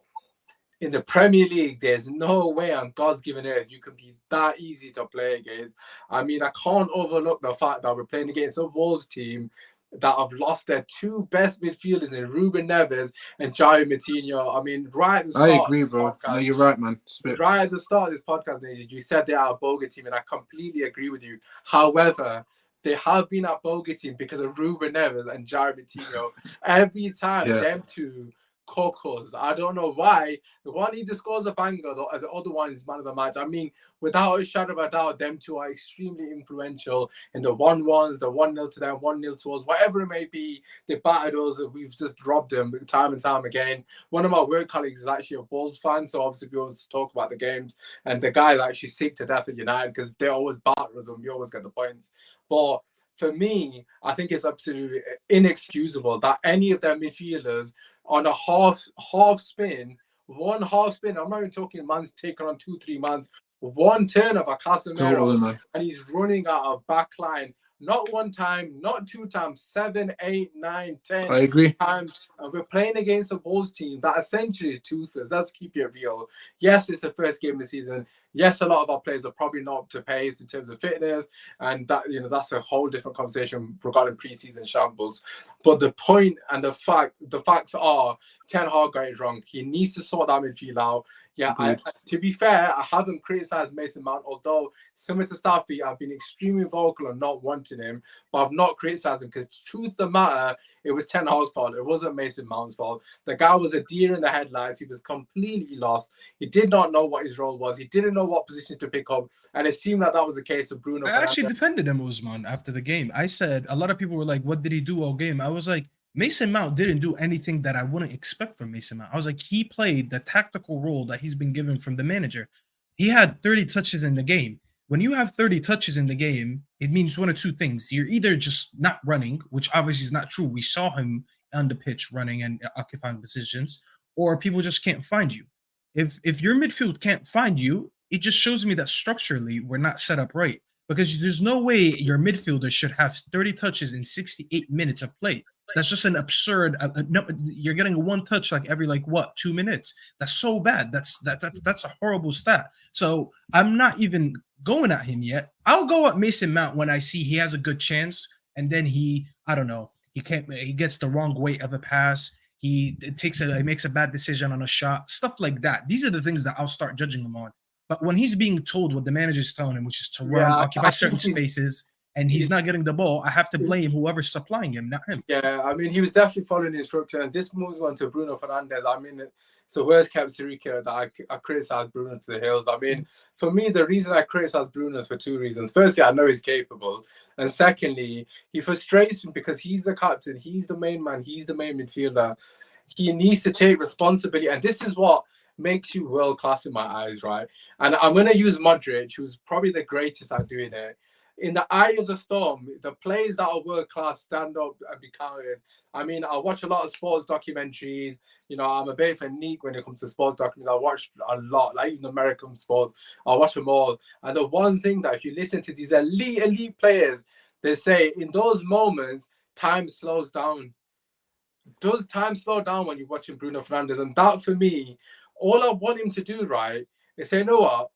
in the Premier League, there's no way on God's given earth you can be that easy to play against. I mean, I can't overlook the fact that we're playing against a Wolves team that have lost their 2 best midfielders in Ruben Neves and Jair Matinho. I mean, right at the start I agree, bro. No, you're right, man. Right at the start of this podcast, you said they are a bogey team, and I completely agree with you. However, they have been a bogey team because of Ruben Neves and Jair Matinho. Every time them two cocos. I don't know why. The one either scores a banger, the other one is man of the match. I mean, without a shadow of a doubt, them two are extremely influential in the 1-1s, the 1-0 to them, 1-0 to us, whatever it may be. They battered us. We've just dropped them time and time again. One of my work colleagues is actually a Bulls fan, so obviously we always talk about the games. And the guy is actually sick to death at United because they always batter us and we always get the points. But for me, I think it's absolutely inexcusable that any of their midfielders on a half spin, one half spin, I'm not even talking man's taken on 2-3 months, one turn of a Casemiro, and he's running out of back line. Not 1 time, not 2 times, 7, 8, 9, 10 I agree. times. And we're playing against a Wolves team that essentially is toothless. Let's keep it real. Yes, it's the first game of the season. Yes, a lot of our players are probably not up to pace in terms of fitness, and that that's a whole different conversation regarding preseason shambles. But the point and the facts are, Ten Hag got it wrong. He needs to sort that midfield out. Yeah, to be fair, I haven't criticised Mason Mount, although similar to Staffy, I've been extremely vocal on not wanting him, but I've not criticised him because truth of the matter, it was Ten Hag's fault. It wasn't Mason Mount's fault. The guy was a deer in the headlights. He was completely lost. He did not know what his role was. He didn't know what position to pick up, and it seemed like that was the case with Bruno. I actually defended him, Usman, after the game. I said a lot of people were like, "What did he do all game?" I was like, Mason Mount didn't do anything that I wouldn't expect from Mason Mount. I was like, he played the tactical role that he's been given from the manager. He had 30 touches in the game. When you have 30 touches in the game, it means 1 or 2 things. You're either just not running, which obviously is not true. We saw him on the pitch running and occupying positions, or people just can't find you. If your midfield can't find you, it just shows me that structurally we're not set up right, because there's no way your midfielder should have 30 touches in 68 minutes of play. That's just an absurd. No, you're getting one touch like every 2 minutes. That's so bad. That's a horrible stat. So I'm not even going at him yet. I'll go at Mason Mount when I see he has a good chance, and then I don't know, he gets the wrong weight of a pass. He makes a bad decision on a shot, stuff like that. These are the things that I'll start judging him on. But when he's being told what the manager's telling him, which is to run, occupy certain spaces, and he's not getting the ball, I have to blame whoever's supplying him, not him. Yeah, I mean, he was definitely following the instruction. And this moves on to Bruno Fernandes. I mean, it's the worst kept secret that I criticized Bruno to the hills. I mean, for me, the reason I criticized Bruno is for two reasons. Firstly, I know he's capable. And secondly, he frustrates me because he's the captain. He's the main man. He's the main midfielder. He needs to take responsibility. And this is what makes you world class in my eyes, right? And I'm going to use Modric, who's probably the greatest at doing it. In the eye of the storm, the players that are world class stand up and be counted. I mean, I watch a lot of sports documentaries. You know, I'm a bit of a geek when it comes to sports documentaries. I watch a lot, like even American sports. I watch them all. And the one thing that if you listen to these elite players, they say in those moments, time slows down. Does time slow down when you're watching Bruno Fernandes? And that for me, all I want him to do, right, is say, you know what?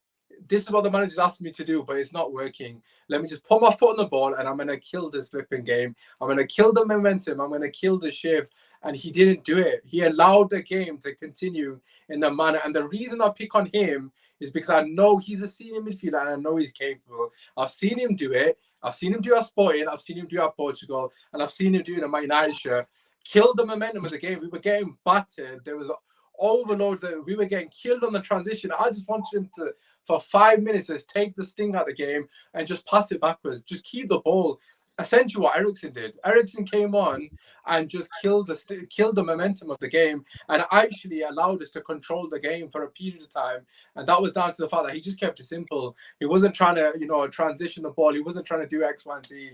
This is what the manager's asked me to do, but it's not working. Let me just put my foot on the ball and I'm going to kill this flipping game. I'm going to kill the momentum. I'm going to kill the shift. And he didn't do it. He allowed the game to continue in the manner. And the reason I pick on him is because I know he's a senior midfielder and I know he's capable. I've seen him do it. I've seen him do at Sporting. I've seen him do at Portugal. And I've seen him do it in a Man United shirt. Kill the momentum of the game. We were getting battered. There was overloads. We were getting killed on the transition. I just wanted him to, for 5 minutes, just take the sting out of the game and just pass it backwards. Just keep the ball. Essentially what Eriksen did. Eriksen came on and just killed the momentum of the game and actually allowed us to control the game for a period of time. And that was down to the fact that he just kept it simple. He wasn't trying to, transition the ball. He wasn't trying to do X, Y, and Z.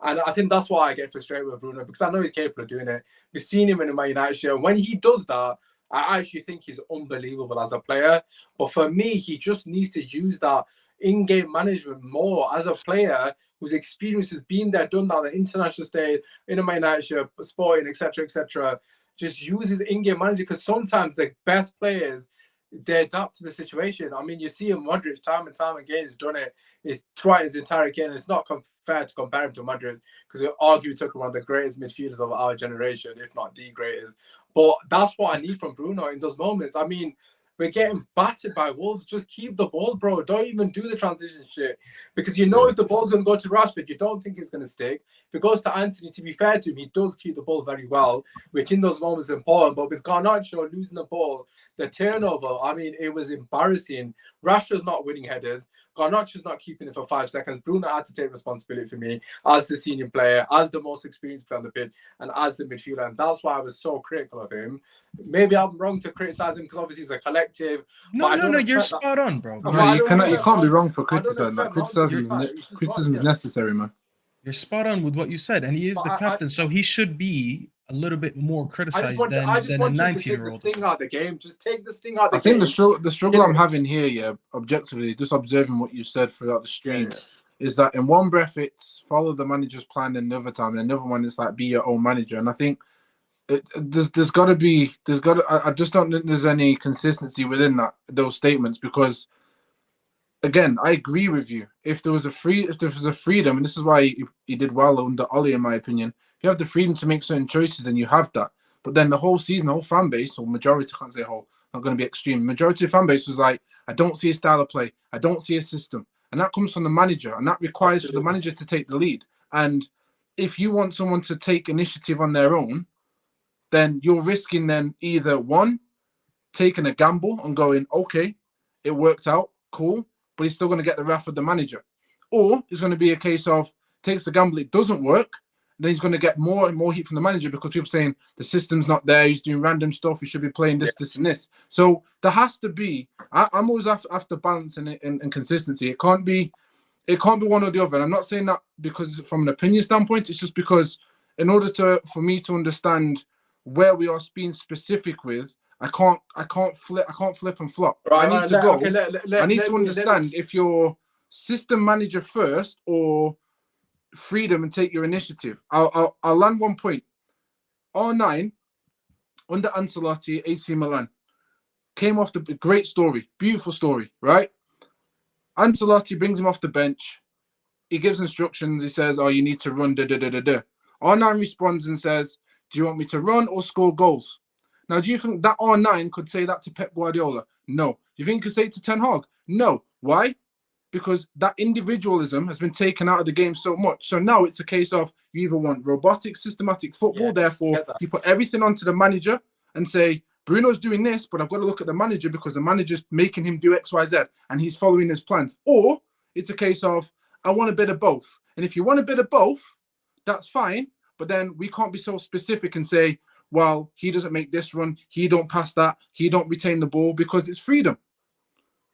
And I think that's why I get frustrated with Bruno, because I know he's capable of doing it. We've seen him in the Man United shirt. When he does that, I actually think he's unbelievable as a player. But for me, he just needs to use that in-game management more as a player whose experience has been there, done that on the international stage, in a Man United shirt, Sporting, etc., etc. Just use his in-game management, because sometimes the best players, they adapt to the situation. I mean, you see him, Modric, time and time again, he's done it. He's throughout his entire game. It's not fair to compare him to Modric, because we argue he took one of the greatest midfielders of our generation, if not the greatest. But that's what I need from Bruno in those moments. I mean, we're getting battered by Wolves. Just keep the ball, bro. Don't even do the transition shit. Because if the ball's going to go to Rashford, you don't think it's going to stick. If it goes to Anthony, to be fair to him, he does keep the ball very well, which in those moments is important. But with Garnacho losing the ball, the turnover, I mean, it was embarrassing. Rashford's not winning headers. Garnacho's not keeping it for 5 seconds. Bruno had to take responsibility for me as the senior player, as the most experienced player on the pitch, and as the midfielder. And that's why I was so critical of him. Maybe I'm wrong to criticize him because obviously he's a collective. No, you're spot on, bro. No, you can't be wrong for criticizing. Like, criticism is necessary, man. You're spot on with what you said, and he is the captain, so he should be a little bit more criticized than a 19-year-old. Take the sting out of the game. Just take the sting out of the game. I think the struggle I'm having here, objectively, just observing what you said throughout the stream, is that in one breath it's follow the manager's plan, and another time, and another one it's like be your own manager. And I think there's got to be I just don't think there's any consistency within those statements, because again, I agree with you. If there was a freedom, and this is why he did well under Ollie, in my opinion. If you have the freedom to make certain choices, then you have that. But then the whole season, the whole fan base, or majority, I can't say whole, not going to be extreme. Majority of the fan base was like, I don't see a style of play. I don't see a system. And that comes from the manager, and that requires for the manager to take the lead. And if you want someone to take initiative on their own, then you're risking them either one, taking a gamble and going, okay, it worked out, cool, but he's still going to get the wrath of the manager. Or it's going to be a case of takes the gamble, it doesn't work, then he's going to get more and more heat from the manager because people saying the system's not there, he's doing random stuff, he should be playing this, and this. So there has to be, I'm always after balance and consistency. It can't be one or the other. And I'm not saying that because from an opinion standpoint, it's just because in order for me to understand where we are being specific with, I can't flip and flop. Right, I need to go. Okay, I need to understand if you're system manager first or freedom and take your initiative. I'll land one point. R9 under Ancelotti, AC Milan came off the great story, beautiful story, right? Ancelotti brings him off the bench. He gives instructions. He says, "Oh, you need to run." R9 responds and says, "Do you want me to run or score goals?" Now, do you think that R9 could say that to Pep Guardiola? No. Do you think he could say it to Ten Hag? No. Why? Because that individualism has been taken out of the game so much. So now it's a case of you either want robotic, systematic football, therefore you put everything onto the manager and say, Bruno's doing this, but I've got to look at the manager because the manager's making him do X, Y, Z, and he's following his plans. Or it's a case of, I want a bit of both. And if you want a bit of both, that's fine. But then we can't be so specific and say, well, he doesn't make this run, he don't pass that, he don't retain the ball, because it's freedom.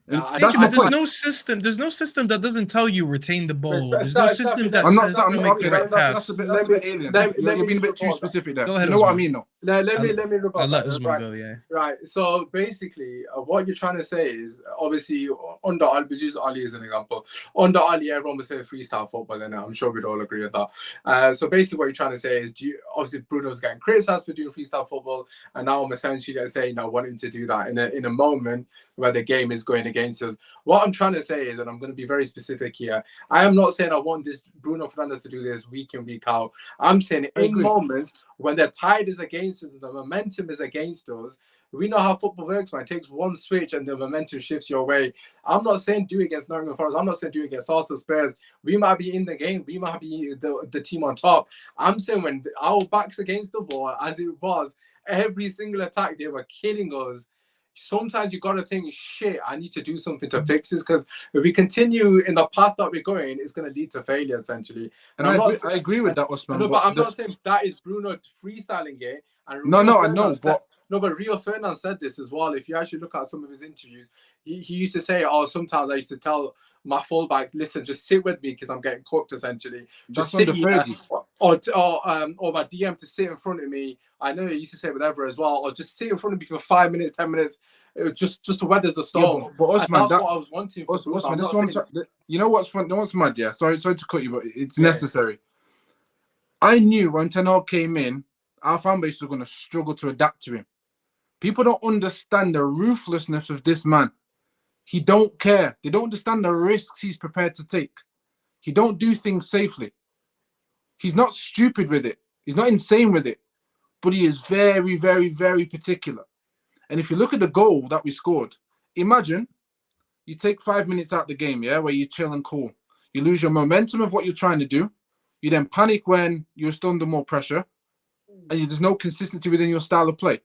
There's no system. There's no system that doesn't tell you retain the ball. There's no system that says to make the right pass. That's a bit alien. You're being a bit too specific there. Go ahead. You know what I mean, though. Let me I'll let Usman go. Yeah. Right. So basically, what you're trying to say is, obviously, under Ali, we use Ali as an example. Under Ali, everyone was saying freestyle football, and I'm sure we'd all agree with that. So basically, what you're trying to say is, obviously Bruno's getting criticised for doing freestyle football, and now I'm essentially saying I want him to do that in a moment where the game is going against us. What I'm trying to say is, and I'm going to be very specific here, I am not saying I want this Bruno Fernandes to do this week in, week out. I'm saying in moments when the tide is against us and the momentum is against us, we know how football works, man. It takes one switch and the momentum shifts your way. I'm not saying do it against Nottingham Forest. I'm not saying do it against Arsenal, Spurs. We might be in the game. We might be the team on top. I'm saying when our backs against the ball, as it was, every single attack, they were killing us. Sometimes you got to think, shit, I need to do something to fix this, because if we continue in the path that we're going, it's going to lead to failure, essentially. And I agree with that, Osman. No, but I'm not saying that is Bruno freestyling it. And I know. But Rio Ferdinand said this as well. If you actually look at some of his interviews, he used to say, "Oh, sometimes I used to tell my fullback, listen, just sit with me because I'm getting cooked, essentially. Just sit here, or my DM to sit in front of me." I know he used to say whatever as well, or just sit in front of me for 5 minutes, 10 minutes, just to weather the storm. Yeah, but Osman, that's what I was wanting. You know what's fun? What's mad? Yeah, sorry to cut you, but it's necessary. I knew when Ten Hag came in, our fan base was going to struggle to adapt to him. People don't understand the ruthlessness of this man. He don't care. They don't understand the risks he's prepared to take. He don't do things safely. He's not stupid with it. He's not insane with it. But he is very, very, very particular. And if you look at the goal that we scored, imagine you take 5 minutes out of the game, yeah, where you chill and cool. You lose your momentum of what you're trying to do. You then panic when you're still under more pressure. And there's no consistency within your style of play.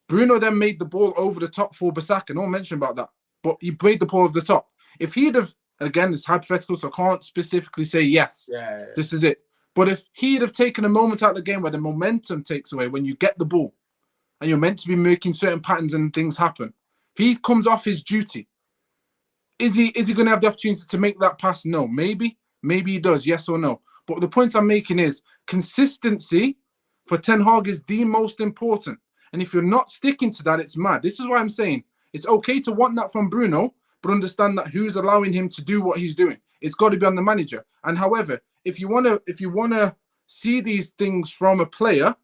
Bruno then made the ball over the top for Bissaka. No one mentioned about that. But he made the ball over the top. If he'd have, again, it's hypothetical, so I can't specifically say yes, this is it. But if he'd have taken a moment out of the game where the momentum takes away when you get the ball and you're meant to be making certain patterns and things happen, if he comes off his duty, is he going to have the opportunity to make that pass? No. Maybe he does, yes or no. But the point I'm making is consistency for Ten Hag is the most important. And if you're not sticking to that, it's mad. This is why I'm saying it's okay to want that from Bruno, but understand that who's allowing him to do what he's doing. It's got to be on the manager. And however, if you wanna see these things from a player,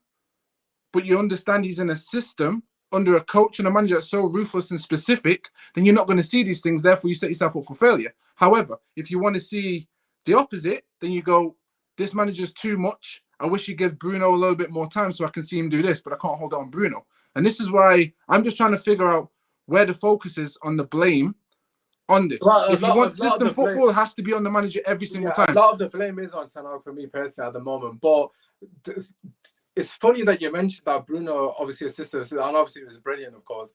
but you understand he's in a system under a coach and a manager that's so ruthless and specific, then you're not going to see these things. Therefore, you set yourself up for failure. However, if you want to see the opposite, then you go, this manager's too much. I wish he gave Bruno a little bit more time so I can see him do this, but I can't hold it on Bruno. And this is why I'm just trying to figure out where the focus is on the blame on this. If you want system football, it has to be on the manager every single time. A lot of the blame is on Ten Hag for me personally at the moment. But it's funny that you mentioned that Bruno obviously assisted, and obviously it was brilliant, of course.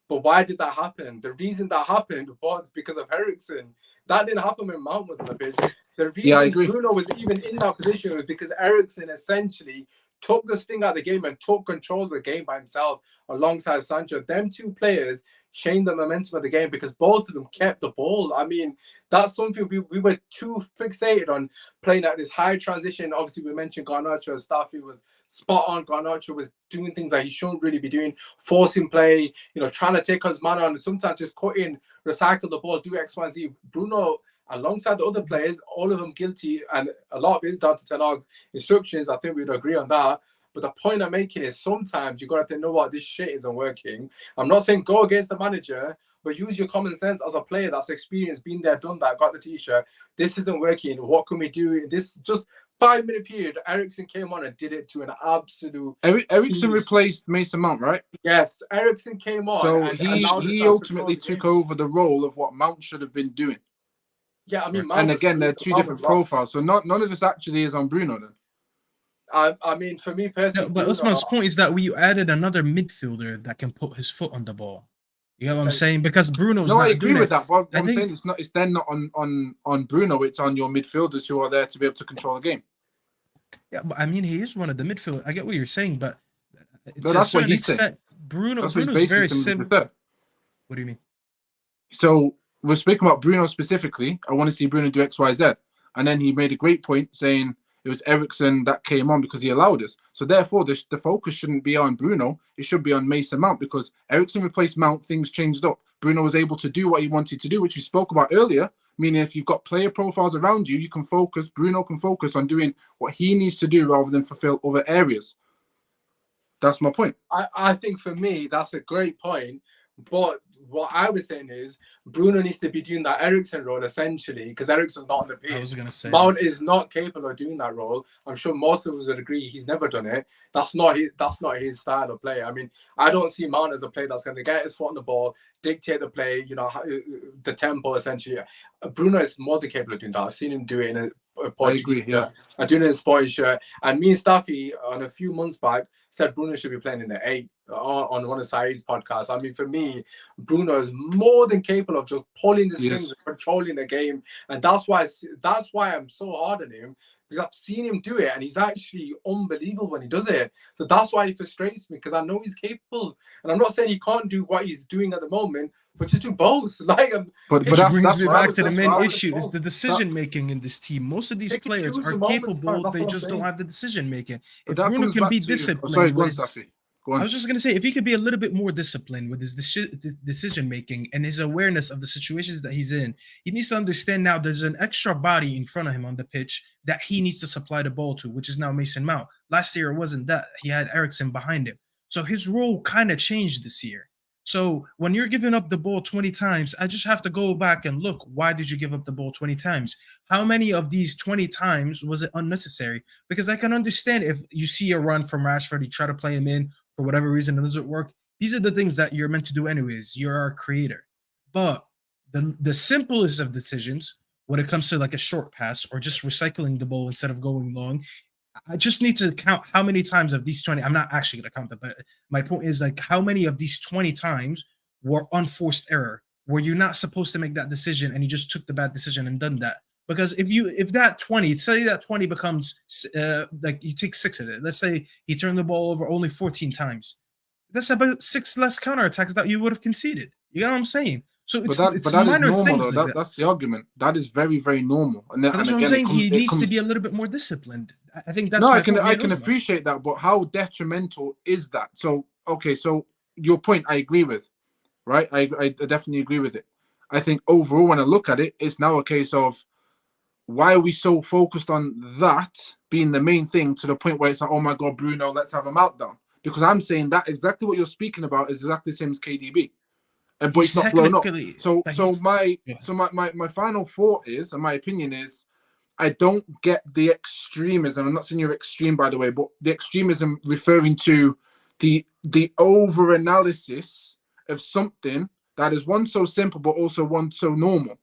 But why did that happen? The reason that happened was because of Eriksen. That didn't happen when Mount was on the pitch. The reason Bruno was even in that position was because Eriksen essentially took the sting out of the game and took control of the game by himself alongside Sancho. Them two players changed the momentum of the game because both of them kept the ball. I mean, that's something we were too fixated on playing at this high transition. Obviously, we mentioned Garnacho and Staffy was spot on. Garnacho was doing things that he shouldn't really be doing, forcing play, trying to take his man on, and sometimes just cut in, recycle the ball, do X, Y, and Z. Bruno, alongside the other players, all of them guilty, and a lot of it is down to Ten Hag's instructions. I think we'd agree on that. But the point I'm making is sometimes you got to think, know what, this shit isn't working. I'm not saying go against the manager, but use your common sense as a player that's experienced, been there, done that, got the t-shirt. This isn't working. What can we do? This just 5-minute period. Ericsson came on and did it to an absolute. Ericsson replaced Mason Mount, right? Yes, Ericsson came on. So and he ultimately took over the role of what Mount should have been doing. Yeah, I mean, Mount and again, they're two different profiles. So none of this actually is on Bruno then. I mean, for me personally, but Usman's point is that we added another midfielder that can put his foot on the ball. You know what I'm saying? Because Bruno's not. I agree with that. But I'm saying it's then not on Bruno. It's on your midfielders who are there to be able to control the game. Yeah, but I mean, he is one of the midfielders. I get what you're saying, but that's what he's saying. Bruno's very simple. What do you mean? So we're speaking about Bruno specifically. I want to see Bruno do X, Y, Z, and then he made a great point saying it was Ericsson that came on because he allowed us. So therefore, the focus shouldn't be on Bruno. It should be on Mason Mount because Ericsson replaced Mount. Things changed up. Bruno was able to do what he wanted to do, which we spoke about earlier. Meaning, if you've got player profiles around you, you can focus. Bruno can focus on doing what he needs to do rather than fulfill other areas. That's my point. I think for me, that's a great point. But what I was saying is Bruno needs to be doing that Ericsson role essentially because Ericsson's not on the pitch. I was going to say Mount is not capable of doing that role. I'm sure most of us would agree he's never done it. That's not his style of play. I mean, I don't see Mount as a player that's going to get his foot on the ball, dictate the play, the tempo essentially. Bruno is more than capable of doing that. I've seen him do it in a Portuguese shirt. I'm doing it in a sporting shirt. And me and Staffy on a few months back said Bruno should be playing in the 8 on one of Saeed's podcasts. I mean, for me, Bruno is more than capable of just pulling the strings and controlling the game. And that's why I'm so hard on him because I've seen him do it and he's actually unbelievable when he does it. So that's why he frustrates me because I know he's capable. And I'm not saying he can't do what he's doing at the moment, but just do both. Like, but that brings me back to the main issue is the decision making in this team. Most of these players are capable, they just don't have the decision making. If Bruno can be disciplined, I was just going to say, if he could be a little bit more disciplined with his decision making and his awareness of the situations that he's in, he needs to understand now there's an extra body in front of him on the pitch that he needs to supply the ball to, which is now Mason Mount. Last year, it wasn't that. He had Ericsson behind him. So his role kind of changed this year. So when you're giving up the ball 20 times, I just have to go back and look, why did you give up the ball 20 times? How many of these 20 times was it unnecessary? Because I can understand if you see a run from Rashford, you try to play him in for whatever reason, it doesn't work. These are the things that you're meant to do anyways. You're a creator. But the simplest of decisions, when it comes to like a short pass or just recycling the ball instead of going long, I just need to count how many times of these 20, I'm not actually going to count them, but my point is like how many of these 20 times were unforced error, where you're not supposed to make that decision and you just took the bad decision and done that. Because if that 20, say that 20 becomes like you take 6 of it, let's say he turned the ball over only 14 times. That's about 6 less counterattacks that you would have conceded. You know what I'm saying? So it's minor is normal, things though. That's the argument. That is very, very normal. And that's what I'm saying. He needs to be a little bit more disciplined. I think that's. No, I can appreciate that, but how detrimental is that? So okay, so your point, I agree with, right? I definitely agree with it. I think overall, when I look at it, it's now a case of why are we so focused on that being the main thing to the point where it's like, oh my God, Bruno, let's have a meltdown. Because I'm saying that exactly what you're speaking about is exactly the same as KDB. But it's not blown up. So my final thought is, and my opinion is, I don't get the extremism. I'm not saying you're extreme, by the way, but the extremism referring to the over-analysis of something that is one so simple, but also one so normal.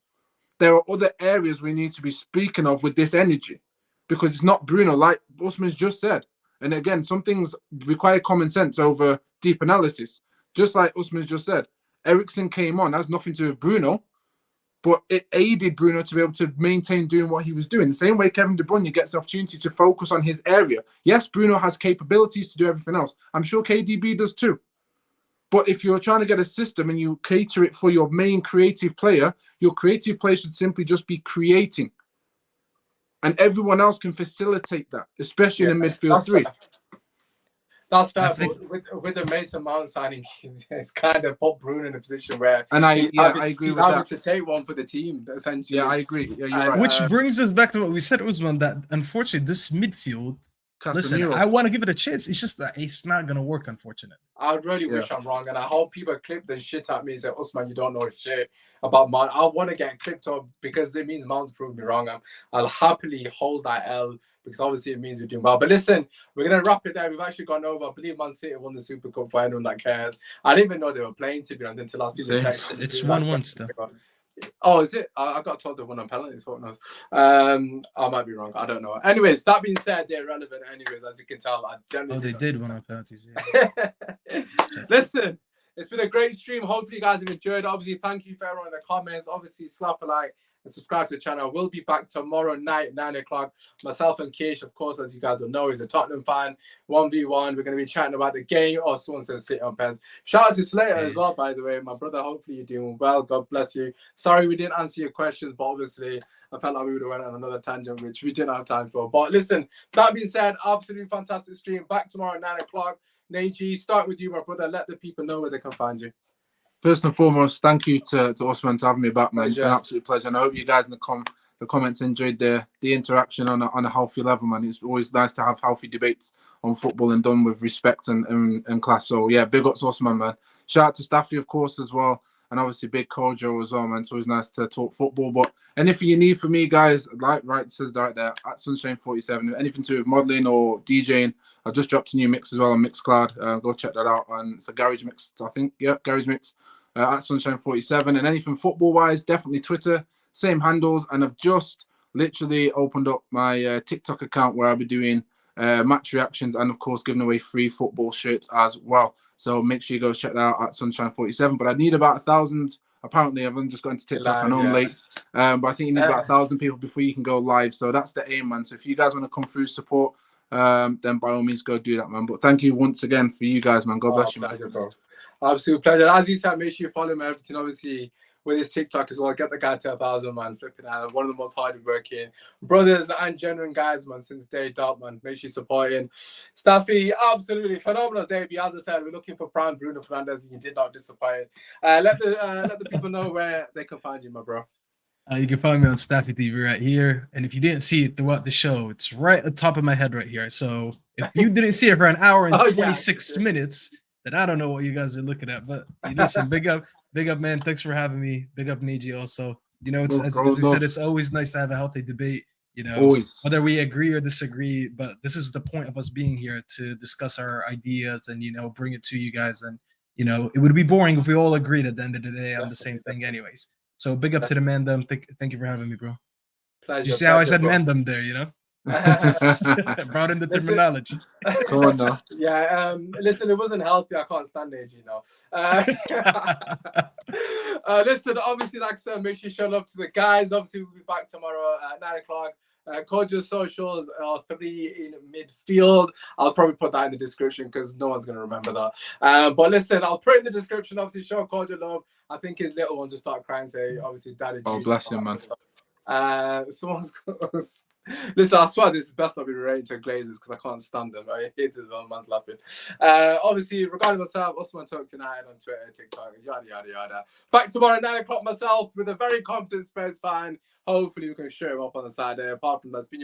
There are other areas we need to be speaking of with this energy, because it's not Bruno, like Usman's just said. And again, some things require common sense over deep analysis. Just like Usman's just said, Ericsson came on, has nothing to do with Bruno, but it aided Bruno to be able to maintain doing what he was doing. The same way Kevin De Bruyne gets the opportunity to focus on his area. Yes, Bruno has capabilities to do everything else. I'm sure KDB does too. But if you're trying to get a system and you cater it for your main creative player, your creative player should simply just be creating. And everyone else can facilitate that, especially in the midfield three. That's fair, but with the Mason Mount signing, it's kind of put Bruno in a position where I agree he's with having that. to take one for the team, essentially. Yeah, I agree. Yeah, you're right. Which brings us back to what we said, Usman, that unfortunately this midfield Listen, Casemiro. I want to give it a chance. It's just that it's not gonna work, unfortunately. I really wish I'm wrong, and I hope people clip the shit at me and say, Usman, you don't know shit about Mount. I want to get clipped up because it means Mount's proved me wrong. I'll happily hold that L because obviously it means we're doing well. But listen, we're going to wrap it there. We've actually gone over. I believe Man City won the Super Cup for anyone that cares. I didn't even know they were playing, to be honest, until I see the text. It's 1-1 still. Oh, is it? I got told they won on penalties. Who knows? I might be wrong. I don't know. Anyways, that being said, they're relevant. Anyways, as you can tell, I generally. Oh, they did win on penalties. Yeah. Listen, it's been a great stream. Hopefully, you guys have enjoyed. Obviously, thank you for everyone in the comments. Obviously, slap a like and subscribe to the channel. We'll be back tomorrow night, 9 o'clock. Myself and Kish, of course, as you guys will know, is a Tottenham fan. 1v1. We're going to be chatting about the game. Oh, someone says City on Pens. Shout out to Slater as well, by the way. My brother, hopefully you're doing well. God bless you. Sorry we didn't answer your questions, but obviously I felt like we would have went on another tangent, which we didn't have time for. But listen, that being said, absolutely fantastic stream. Back tomorrow at 9 o'clock. Neji, start with you, my brother. Let the people know where they can find you. First and foremost, thank you to Osman to having me back, man. It's been an Pleasure. absolute pleasure. And I hope you guys in the comments enjoyed the interaction on a healthy level, man. It's always nice to have healthy debates on football and done with respect and class. So yeah, big up to Osman, man. Shout out to Staffy, of course, as well. And obviously big Kojo as well, man. It's always nice to talk football. But anything you need from me, guys, like right says right there at Sunshine47. Anything to do with modeling or DJing, I've just dropped a new mix as well on Mixcloud. Go check that out. And it's a garage mix, I think. Yeah, garage mix at Sunshine47. And anything football-wise, definitely Twitter, same handles. And I've just literally opened up my TikTok account where I'll be doing match reactions and, of course, giving away free football shirts as well. So make sure you go check that out at Sunshine47. But I need about 1,000. Apparently, I've only just got into TikTok. I know I'm late. But I think you need about 1,000 people before you can go live. So that's the aim, man. So if you guys want to come through, support, then by all means, go do that, man. But thank you once again for you guys, man. God bless you, man. Bro. Absolute pleasure. As you said, make sure you follow him everything. Obviously, with his TikTok as well. Get the guy to 1,000, man. Flipping out. One of the most hardworking brothers and genuine guys, man, since day dot, man. Make sure you support him. Staffy, absolutely phenomenal debut. As I said, we're looking for prime Bruno Fernandes, and you did not disappoint. Let the people know where they can find you, my bro. You can find me on Staffy TV right here. And if you didn't see it throughout the show, it's right at the top of my head right here. So if you didn't see it for an hour and 26 minutes, then I don't know what you guys are looking at. But listen, big up, man. Thanks for having me. Big up, Neji, also. You know, it's, as you said, it's always nice to have a healthy debate, you know, always. Whether we agree or disagree. But this is the point of us being here, to discuss our ideas and, you know, bring it to you guys. And, you know, it would be boring if we all agreed at the end of the day on the same thing anyways. So big up to the Mandem. Thank you for having me, bro. Pleasure. You see how I said Mandem there, you know? Brought in the terminology. Come on now. Yeah, listen, it wasn't healthy. I can't stand it, you know. Listen, obviously, like I said, make sure you show love to the guys. Obviously, we'll be back tomorrow at 9 o'clock. Kojo's socials are 3 in midfield. I'll probably put that in the description because no one's going to remember that. But listen, I'll put it in the description. Obviously, show Kojo love. I think his little one just started crying, say, obviously, daddy. Oh, bless him, man. Someone's listen, I swear this is best not be related to Glazers because I can't stand them. I hate it when man's laughing. Obviously, regarding myself, Usman Talk United on Twitter, TikTok, yada yada yada. Back tomorrow at 9 o'clock myself with a very confident Spurs fan. Hopefully, we can show him up on the side there. Apart from that, it's been